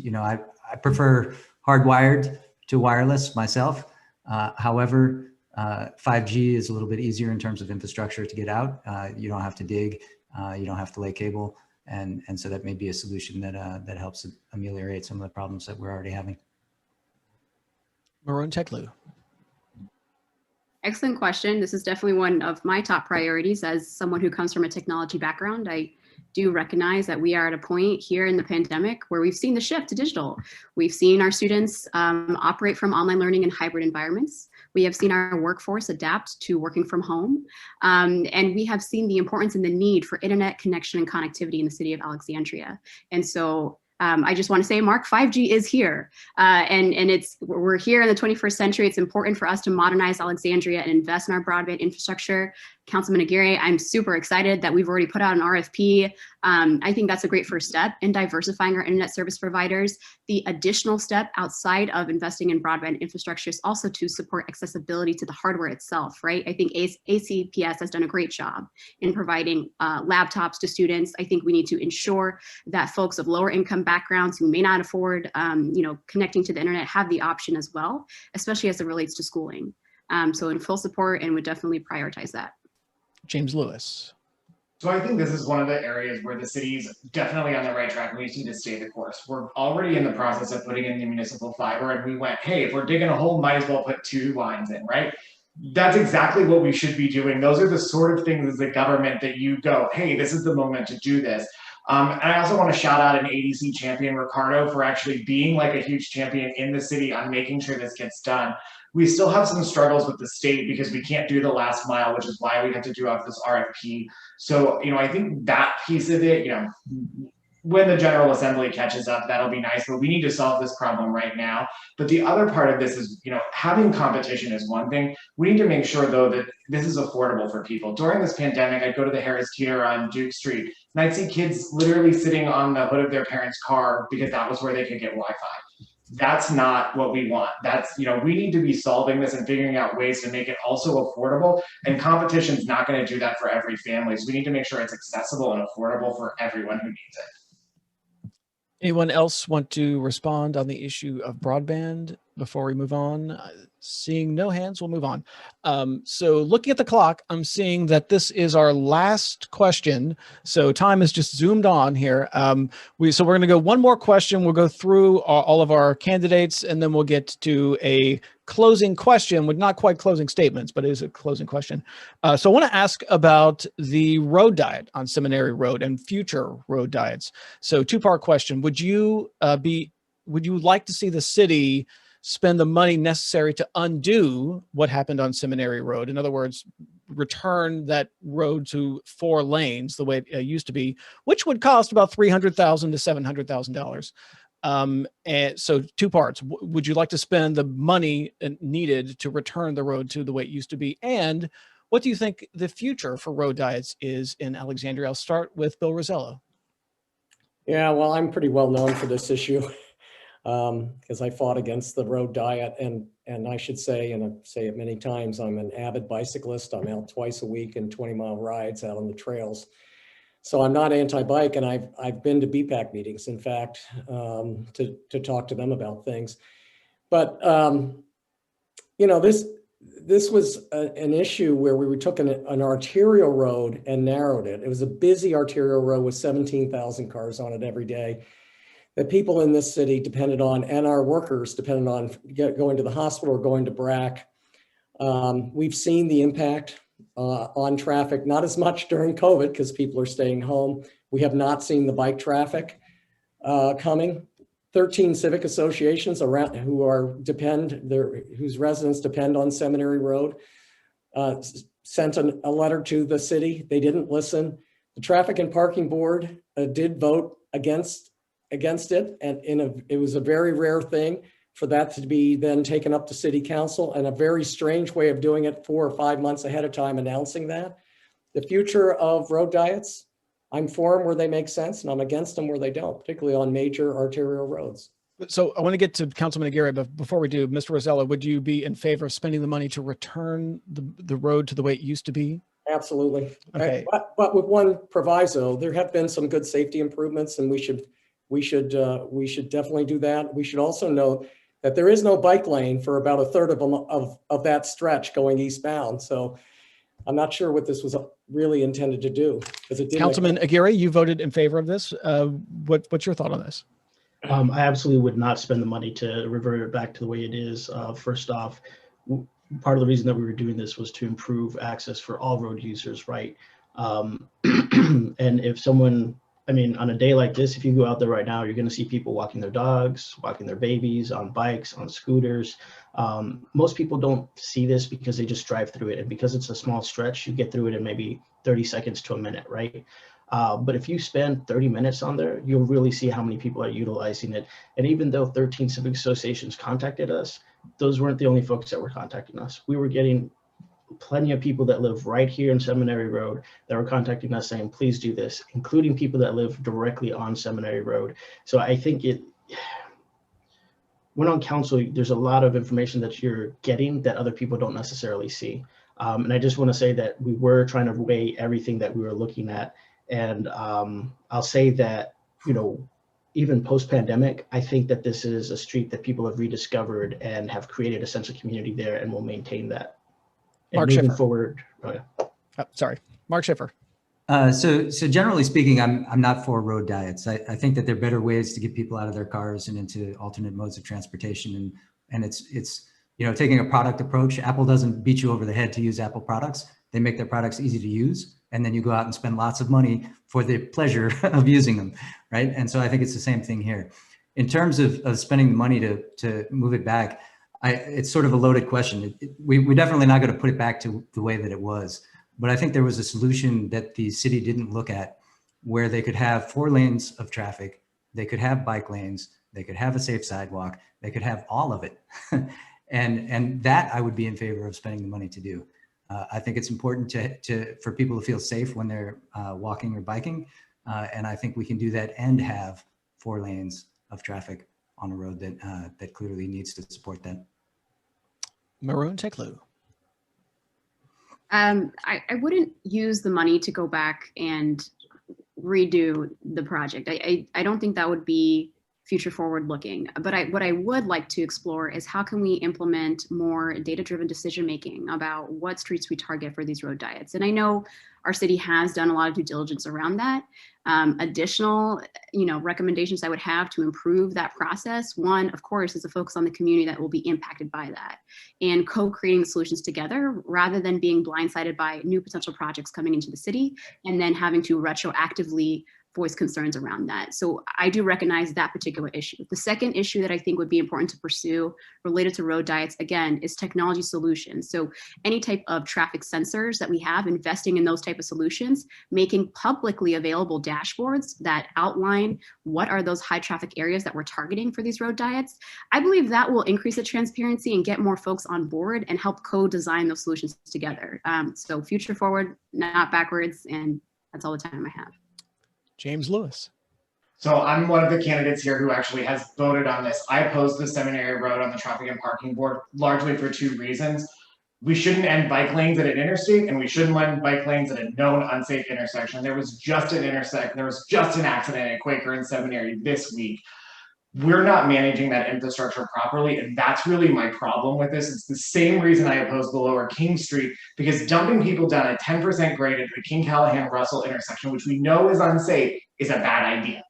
I prefer hardwired to wireless myself. However, 5G is a little bit easier in terms of infrastructure to get out. You don't have to dig, you don't have to lay cable, and so that may be a solution that helps ameliorate some of the problems that we're already having. Meronne Teklu. Excellent question. This is definitely one of my top priorities as someone who comes from a technology background. I do recognize that we are at a point here in the pandemic where we've seen the shift to digital. We've seen our students operate from online learning in hybrid environments. We have seen our workforce adapt to working from home. And we have seen the importance and the need for internet connection and connectivity in the city of Alexandria. And so I just want to say, Mark, 5G is here, and we're here in the 21st century. It's important for us to modernize Alexandria and invest in our broadband infrastructure. Councilman Aguirre, I'm super excited that we've already put out an RFP. I think that's a great first step in diversifying our internet service providers. The additional step outside of investing in broadband infrastructure is also to support accessibility to the hardware itself, right? I think ACPS has done a great job in providing laptops to students. I think we need to ensure that folks of lower income backgrounds who may not afford, connecting to the internet have the option as well, especially as it relates to schooling. So in full support and would definitely prioritize that. James Lewis. So I think this is one of the areas where the city's definitely on the right track. We just need to stay the course. We're already in the process of putting in the municipal fiber, and we went, hey, if we're digging a hole, might as well put 2 lines in, right? That's exactly what we should be doing. Those are the sort of things as a government that you go, hey, this is the moment to do this. And I also want to shout out an ADC champion, Ricardo, for actually being like a huge champion in the city on making sure this gets done. We still have some struggles with the state because we can't do the last mile, which is why we have to do out this RFP. So, I think that piece of it, when the General Assembly catches up, that'll be nice, but we need to solve this problem right now. But the other part of this is, having competition is one thing. We need to make sure, though, that this is affordable for people. During this pandemic, I'd go to the Harris Teeter on Duke Street, and I'd see kids literally sitting on the hood of their parents' car because that was where they could get Wi-Fi. That's not what we want. That's, we need to be solving this and figuring out ways to make it also affordable. And competition is not going to do that for every family. So we need to make sure it's accessible and affordable for everyone who needs it. Anyone else want to respond on the issue of broadband before we move on? Seeing no hands, we'll move on. So looking at the clock, I'm seeing that this is our last question. So time has just zoomed on here. So we're going to go one more question. We'll go through all of our candidates, and then we'll get to a closing question with not quite closing statements, but it is a closing question. So I want to ask about the road diet on Seminary Road and future road diets. So 2-part question. Would you like to see the city spend the money necessary to undo what happened on Seminary Road? In other words, return that road to 4 lanes the way it used to be, which would cost about $300,000 to $700,000. And so 2 parts. Would you like to spend the money needed to return the road to the way it used to be? And what do you think the future for road diets is in Alexandria? I'll start with Bill Rosello. Yeah, well, I'm pretty well known for this issue. Because I fought against the road diet, and I should say, and I say it many times, I'm an avid bicyclist. I'm out twice a week in 20-mile rides out on the trails. So I'm not anti-bike, and I've been to BPAC meetings, in fact, to talk to them about things. But you know, this was an issue where we took an arterial road and narrowed it. It was a busy arterial road with 17,000 cars on it every day that people in this city depended on, and our workers depended on going to the hospital or going to BRAC. We've seen the impact on traffic, not as much during COVID because people are staying home. We have not seen the bike traffic coming. 13 civic associations around whose residents depend on Seminary Road sent a letter to the city. They didn't listen. The Traffic and Parking Board did vote against it, and it was a very rare thing for that to be then taken up to City Council, and a very strange way of doing it 4 or 5 months ahead of time, announcing that. The future of road diets, I'm for them where they make sense, and I'm against them where they don't, particularly on major arterial roads. So I want to get to Councilman Aguirre, but before we do, Mr. Rosello, would you be in favor of spending the money to return the road to the way it used to be? Absolutely. Okay. But with one proviso, there have been some good safety improvements, and we should definitely do that. We should also note that there is no bike lane for about a third of that stretch going eastbound. So I'm not sure what this was really intended to do. Councilman Aguirre, you voted in favor of this. What's your thought on this? I absolutely would not spend the money to revert it back to the way it is. First off, part of the reason that we were doing this was to improve access for all road users, right? And if someone, I mean, on a day like this, if you go out there right now, you're going to see people walking their dogs, walking their babies, on bikes, on scooters. Most people don't see this because they just drive through it. And because it's a small stretch, you get through it in maybe 30 seconds to a minute, right? But if you spend 30 minutes on there, you'll really see how many people are utilizing it. And even though 13 civic associations contacted us, those weren't the only folks that were contacting us. We were getting plenty of people that live right here in Seminary Road that were contacting us saying, please do this, including people that live directly on Seminary Road. So I think when on council, there's a lot of information that you're getting that other people don't necessarily see. And I just want to say that we were trying to weigh everything that we were looking at. And I'll say that, you know, even post-pandemic, I think that this is a street that people have rediscovered and have created a sense of community there, and will maintain that. And Mark moving Shiffer. forward. Sorry, Mark Shiffer. So generally speaking, I'm not for road diets. I think that there are better ways to get people out of their cars and into alternate modes of transportation. And it's you know, taking a product approach. Apple doesn't beat you over the head to use Apple products. They make their products easy to use, and then you go out and spend lots of money for the pleasure of using them, right? And so I think it's the same thing here. In terms of spending the money to move it back, it's sort of a loaded question. We're definitely not going to put it back to the way that it was. But I think there was a solution that the city didn't look at, where they could have 4 lanes of traffic, they could have bike lanes, they could have a safe sidewalk, they could have all of it. and that I would be in favor of spending the money to do. I think it's important for people to feel safe when they're walking or biking. And I think we can do that and have 4 lanes of traffic on a road that clearly needs to support that. Meronne Teklu. I wouldn't use the money to go back and redo the project. I don't think that would be future forward looking. But what I would like to explore is how can we implement more data-driven decision making about what streets we target for these road diets. And I know our city has done a lot of due diligence around that. Additional, recommendations I would have to improve that process. One, of course, is a focus on the community that will be impacted by that, and co-creating solutions together rather than being blindsided by new potential projects coming into the city and then having to retroactively voice concerns around that. So I do recognize that particular issue. The second issue that I think would be important to pursue related to road diets, again, is technology solutions. So any type of traffic sensors that we have, investing in those type of solutions, making publicly available dashboards that outline what are those high traffic areas that we're targeting for these road diets. I believe that will increase the transparency and get more folks on board and help co-design those solutions together. So future forward, not backwards, and that's all the time I have. James Lewis. So I'm one of the candidates here who actually has voted on this. I opposed the Seminary Road on the Traffic and Parking Board largely for 2 reasons. we shouldn't end bike lanes at an interstate, and we shouldn't end bike lanes at a known unsafe intersection. There was just an accident at Quaker and Seminary this week. We're not managing that infrastructure properly, and that's really my problem with this. It's the same reason I oppose the lower King Street, because dumping people down a 10% grade at the King Callahan-Russell intersection, which we know is unsafe, is a bad idea.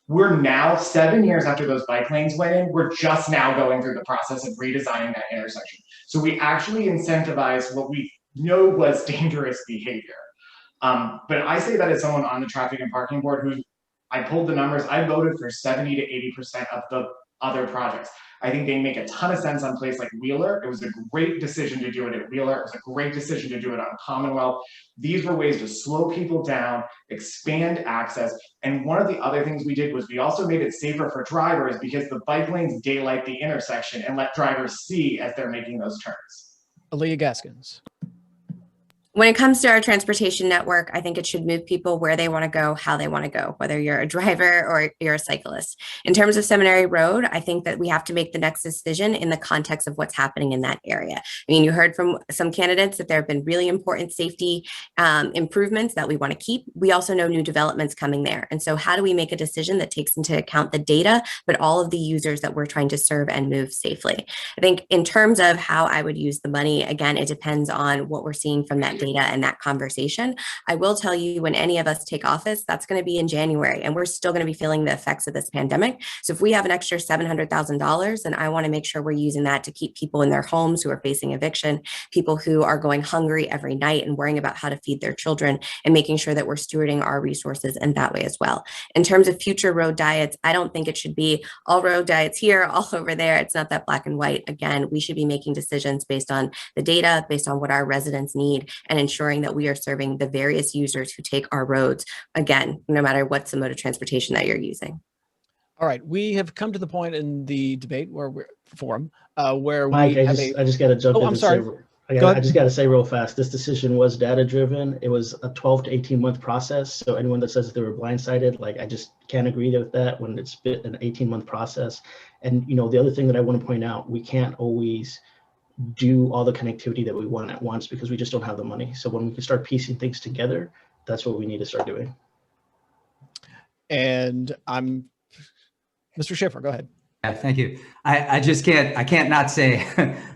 We're now 7 years after those bike lanes went in, we're just now going through the process of redesigning that intersection. So we actually incentivize what we know was dangerous behavior. But I say that as someone on the traffic and parking board who, I pulled the numbers, I voted for 70 to 80% of the other projects. I think they make a ton of sense on places like Wheeler. It was a great decision to do it at Wheeler. It was a great decision to do it on Commonwealth. These were ways to slow people down, expand access. And one of the other things we did was we also made it safer for drivers, because the bike lanes daylight the intersection and let drivers see as they're making those turns. Alyia Gaskins. When it comes to our transportation network, I think it should move people where they want to go, how they want to go, whether you're a driver or you're a cyclist. In terms of Seminary Road, I think that we have to make the next decision in the context of what's happening in that area. I mean, you heard from some candidates that there have been really important safety improvements that we want to keep. We also know new developments coming there. And so how do we make a decision that takes into account the data, but all of the users that we're trying to serve and move safely? I think in terms of how I would use the money, again, it depends on what we're seeing from that data and that conversation. I will tell you, when any of us take office, that's going to be in January, and we're still going to be feeling the effects of this pandemic. So if we have an extra $700,000, then I want to make sure we're using that to keep people in their homes who are facing eviction, people who are going hungry every night and worrying about how to feed their children, and making sure that we're stewarding our resources in that way as well. In terms of future road diets, I don't think it should be all road diets here, all over there. It's not that black and white. Again, we should be making decisions based on the data, based on what our residents need, and ensuring that we are serving the various users who take our roads, again, no matter what's the mode of transportation that you're using. All right, we have come to the point in the debate where we're where Mike, we I have just got to jump in. I'm sorry. I just got to say real fast, this decision was data driven. It was a 12 to 18 month process. So anyone that says that they were blindsided, like, I just can't agree with that when it's been an 18-month process. And, you know, the other thing that I want to point out, we can't always do all the connectivity that we want at once because we just don't have the money. So when we can start piecing things together, that's what we need to start doing. And Mr. Shiffer, go ahead. Yeah, thank you. I can't not say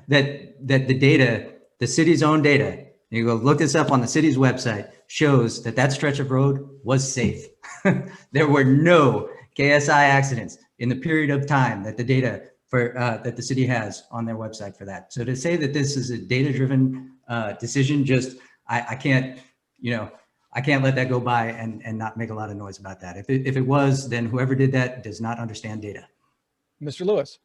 that the data, the city's own data, you go look this up on the city's website, shows that stretch of road was safe. There were no KSI accidents in the period of time that the data that the city has on their website for that. So to say that this is a data-driven decision, I can't let that go by and not make a lot of noise about that. If it was, then whoever did that does not understand data. Mr. Lewis.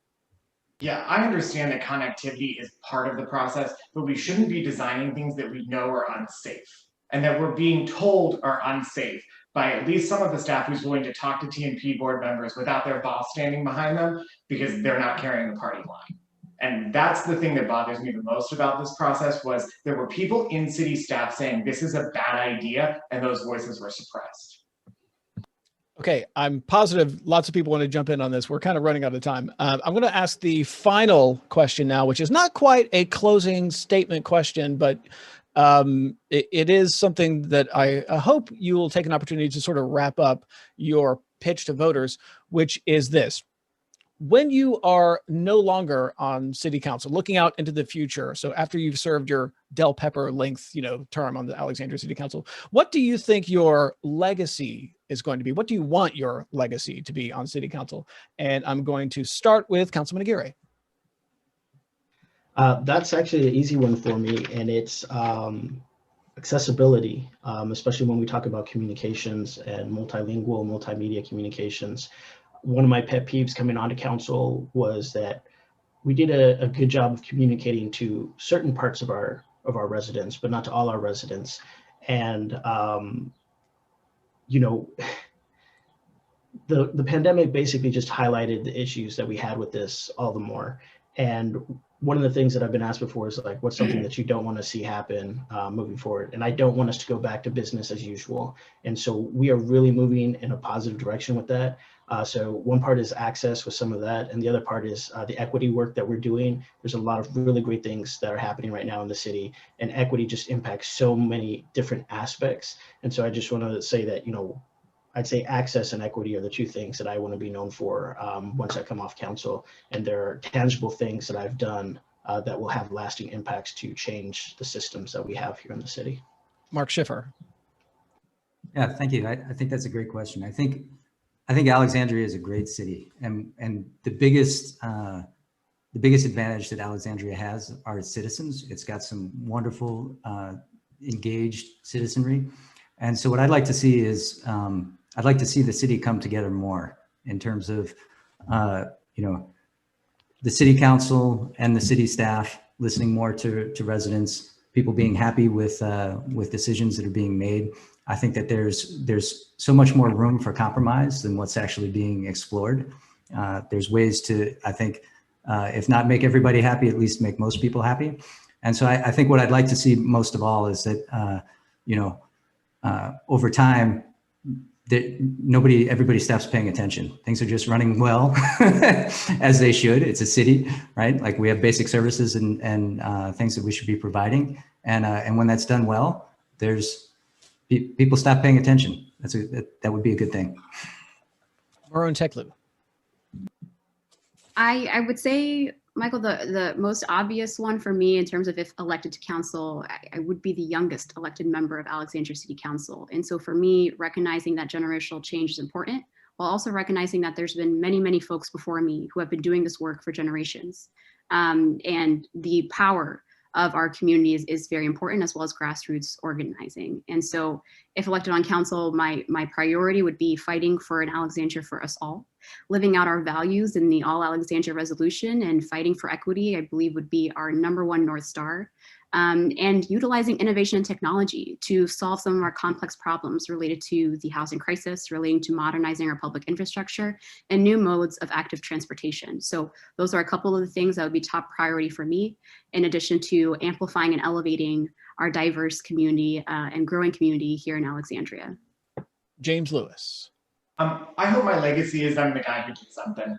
Yeah, I understand that connectivity is part of the process, but we shouldn't be designing things that we know are unsafe and that we're being told are unsafe by at least some of the staff who's willing to talk to TNP board members without their boss standing behind them because they're not carrying the party line. And that's the thing that bothers me the most about this process, was there were people in city staff saying this is a bad idea, and those voices were suppressed. Okay, I'm positive lots of people want to jump in on this. We're kind of running out of time. I'm going to ask the final question now, which is not quite a closing statement question, but it is something that I hope you will take an opportunity to sort of wrap up your pitch to voters, which is this. When you are no longer on city council, looking out into the future, so after you've served your Del Pepper length, term on the Alexandria City Council, what do you think your legacy is going to be? What do you want your legacy to be on city council? And I'm going to start with Councilman Aguirre. That's actually an easy one for me, and it's accessibility, especially when we talk about communications and multilingual, multimedia communications. One of my pet peeves coming onto council was that we did a good job of communicating to certain parts of our residents, but not to all our residents. And the pandemic basically just highlighted the issues that we had with this all the more. And one of the things that I've been asked before is like, what's something that you don't want to see happen moving forward? And I don't want us to go back to business as usual. And so we are really moving in a positive direction with that. So one part is access with some of that, and the other part is the equity work that we're doing. There's a lot of really great things that are happening right now in the city, and equity just impacts so many different aspects. And so I just want to say that, I'd say access and equity are the two things that I want to be known for once I come off council. And there are tangible things that I've done that will have lasting impacts to change the systems that we have here in the city. Mark Schiffer. Yeah, thank you. I think that's a great question. I think Alexandria is a great city, and the biggest advantage that Alexandria has are its citizens. It's got some wonderful, engaged citizenry, and so what I'd like to see is I'd like to see the city come together more in terms of the city council and the city staff listening more to residents, people being happy with decisions that are being made. I think that there's so much more room for compromise than what's actually being explored. There's ways to, I think, if not make everybody happy, at least make most people happy. And so I think what I'd like to see most of all is that, over time, that everybody stops paying attention. Things are just running well as they should. It's a city, right? Like we have basic services and things that we should be providing. And when that's done well, people stop paying attention. That would be a good thing. Meronne Teklu. I would say, Michael, the most obvious one for me in terms of if elected to council, I would be the youngest elected member of Alexandria City Council. And so for me, recognizing that generational change is important, while also recognizing that there's been many, many folks before me who have been doing this work for generations. And the power of our communities is very important, as well as grassroots organizing. And so if elected on council, my priority would be fighting for an Alexandria for us all, living out our values in the All Alexandria Resolution, and fighting for equity, I believe, would be our #1 North Star. And utilizing innovation and technology to solve some of our complex problems related to the housing crisis, relating to modernizing our public infrastructure, and new modes of active transportation. So those are a couple of the things that would be top priority for me, in addition to amplifying and elevating our diverse community and growing community here in Alexandria. James Lewis. I hope my legacy is I'm the guy who did something.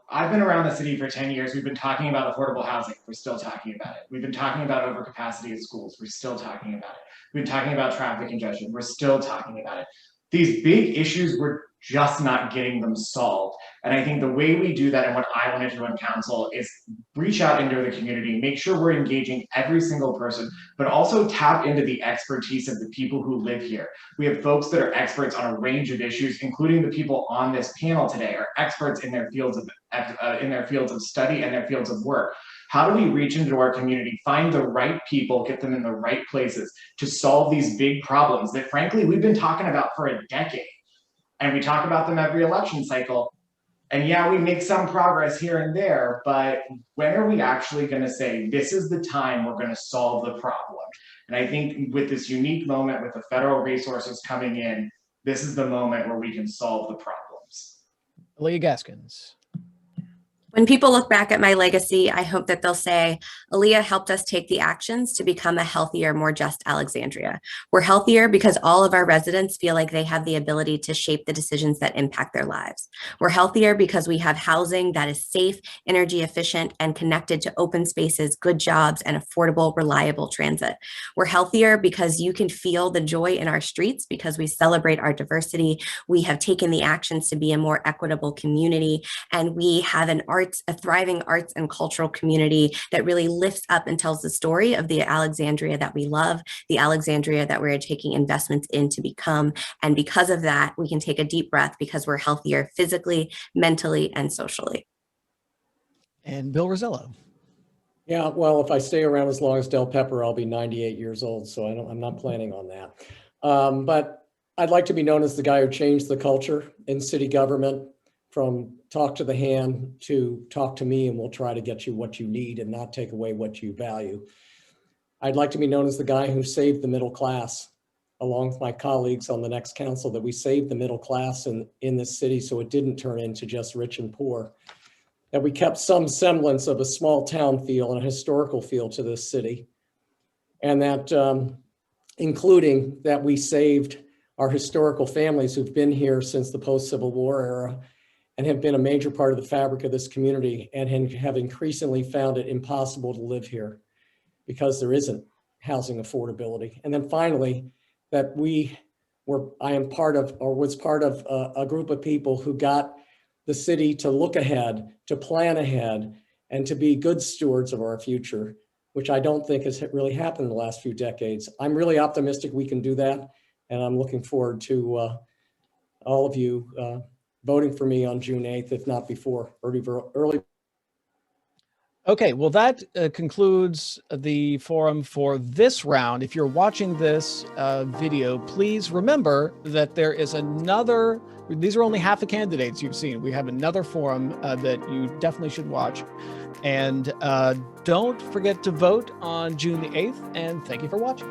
I've been around the city for 10 years. We've been talking about affordable housing. We're still talking about it. We've been talking about overcapacity at schools. We're still talking about it. We've been talking about traffic congestion. We're still talking about it. These big issues, we're just not getting them solved. And I think the way we do that, and what I want to do on council, is reach out into the community, make sure we're engaging every single person, but also tap into the expertise of the people who live here. We have folks that are experts on a range of issues, including the people on this panel today are experts in their fields of study and their fields of work. How do we reach into our community, find the right people, get them in the right places to solve these big problems that, frankly, we've been talking about for a decade? And we talk about them every election cycle. And yeah, we make some progress here and there, but when are we actually going to say, this is the time we're going to solve the problem? And I think with this unique moment, with the federal resources coming in, this is the moment where we can solve the problems. Alyia Gaskins. When people look back at my legacy, I hope that they'll say, Alyia helped us take the actions to become a healthier, more just Alexandria. We're healthier because all of our residents feel like they have the ability to shape the decisions that impact their lives. We're healthier because we have housing that is safe, energy efficient, and connected to open spaces, good jobs, and affordable, reliable transit. We're healthier because you can feel the joy in our streets because we celebrate our diversity. We have taken the actions to be a more equitable community, and we have a thriving arts and cultural community that really lifts up and tells the story of the Alexandria that we love, the Alexandria that we're taking investments in to become. And because of that, we can take a deep breath because we're healthier physically, mentally, and socially. And Bill Rosello. Yeah, well, if I stay around as long as Del Pepper, I'll be 98 years old, so I'm not planning on that. But I'd like to be known as the guy who changed the culture in city government, from talk to the hand to talk to me and we'll try to get you what you need and not take away what you value. I'd like to be known as the guy who saved the middle class, along with my colleagues on the next council, that we saved the middle class in this city so it didn't turn into just rich and poor, that we kept some semblance of a small town feel and a historical feel to this city, and that including that we saved our historical families who've been here since the post-Civil War era and have been a major part of the fabric of this community and have increasingly found it impossible to live here because there isn't housing affordability. And then finally, that I am part of, or was part of a group of people who got the city to look ahead, to plan ahead, and to be good stewards of our future, which I don't think has really happened in the last few decades. I'm really optimistic we can do that, and I'm looking forward to all of you voting for me on June 8th, if not before, early. Okay, well, that concludes the forum for this round. If you're watching this video, please remember that there is another, these are only half the candidates you've seen. We have another forum that you definitely should watch. And don't forget to vote on June the 8th, and thank you for watching.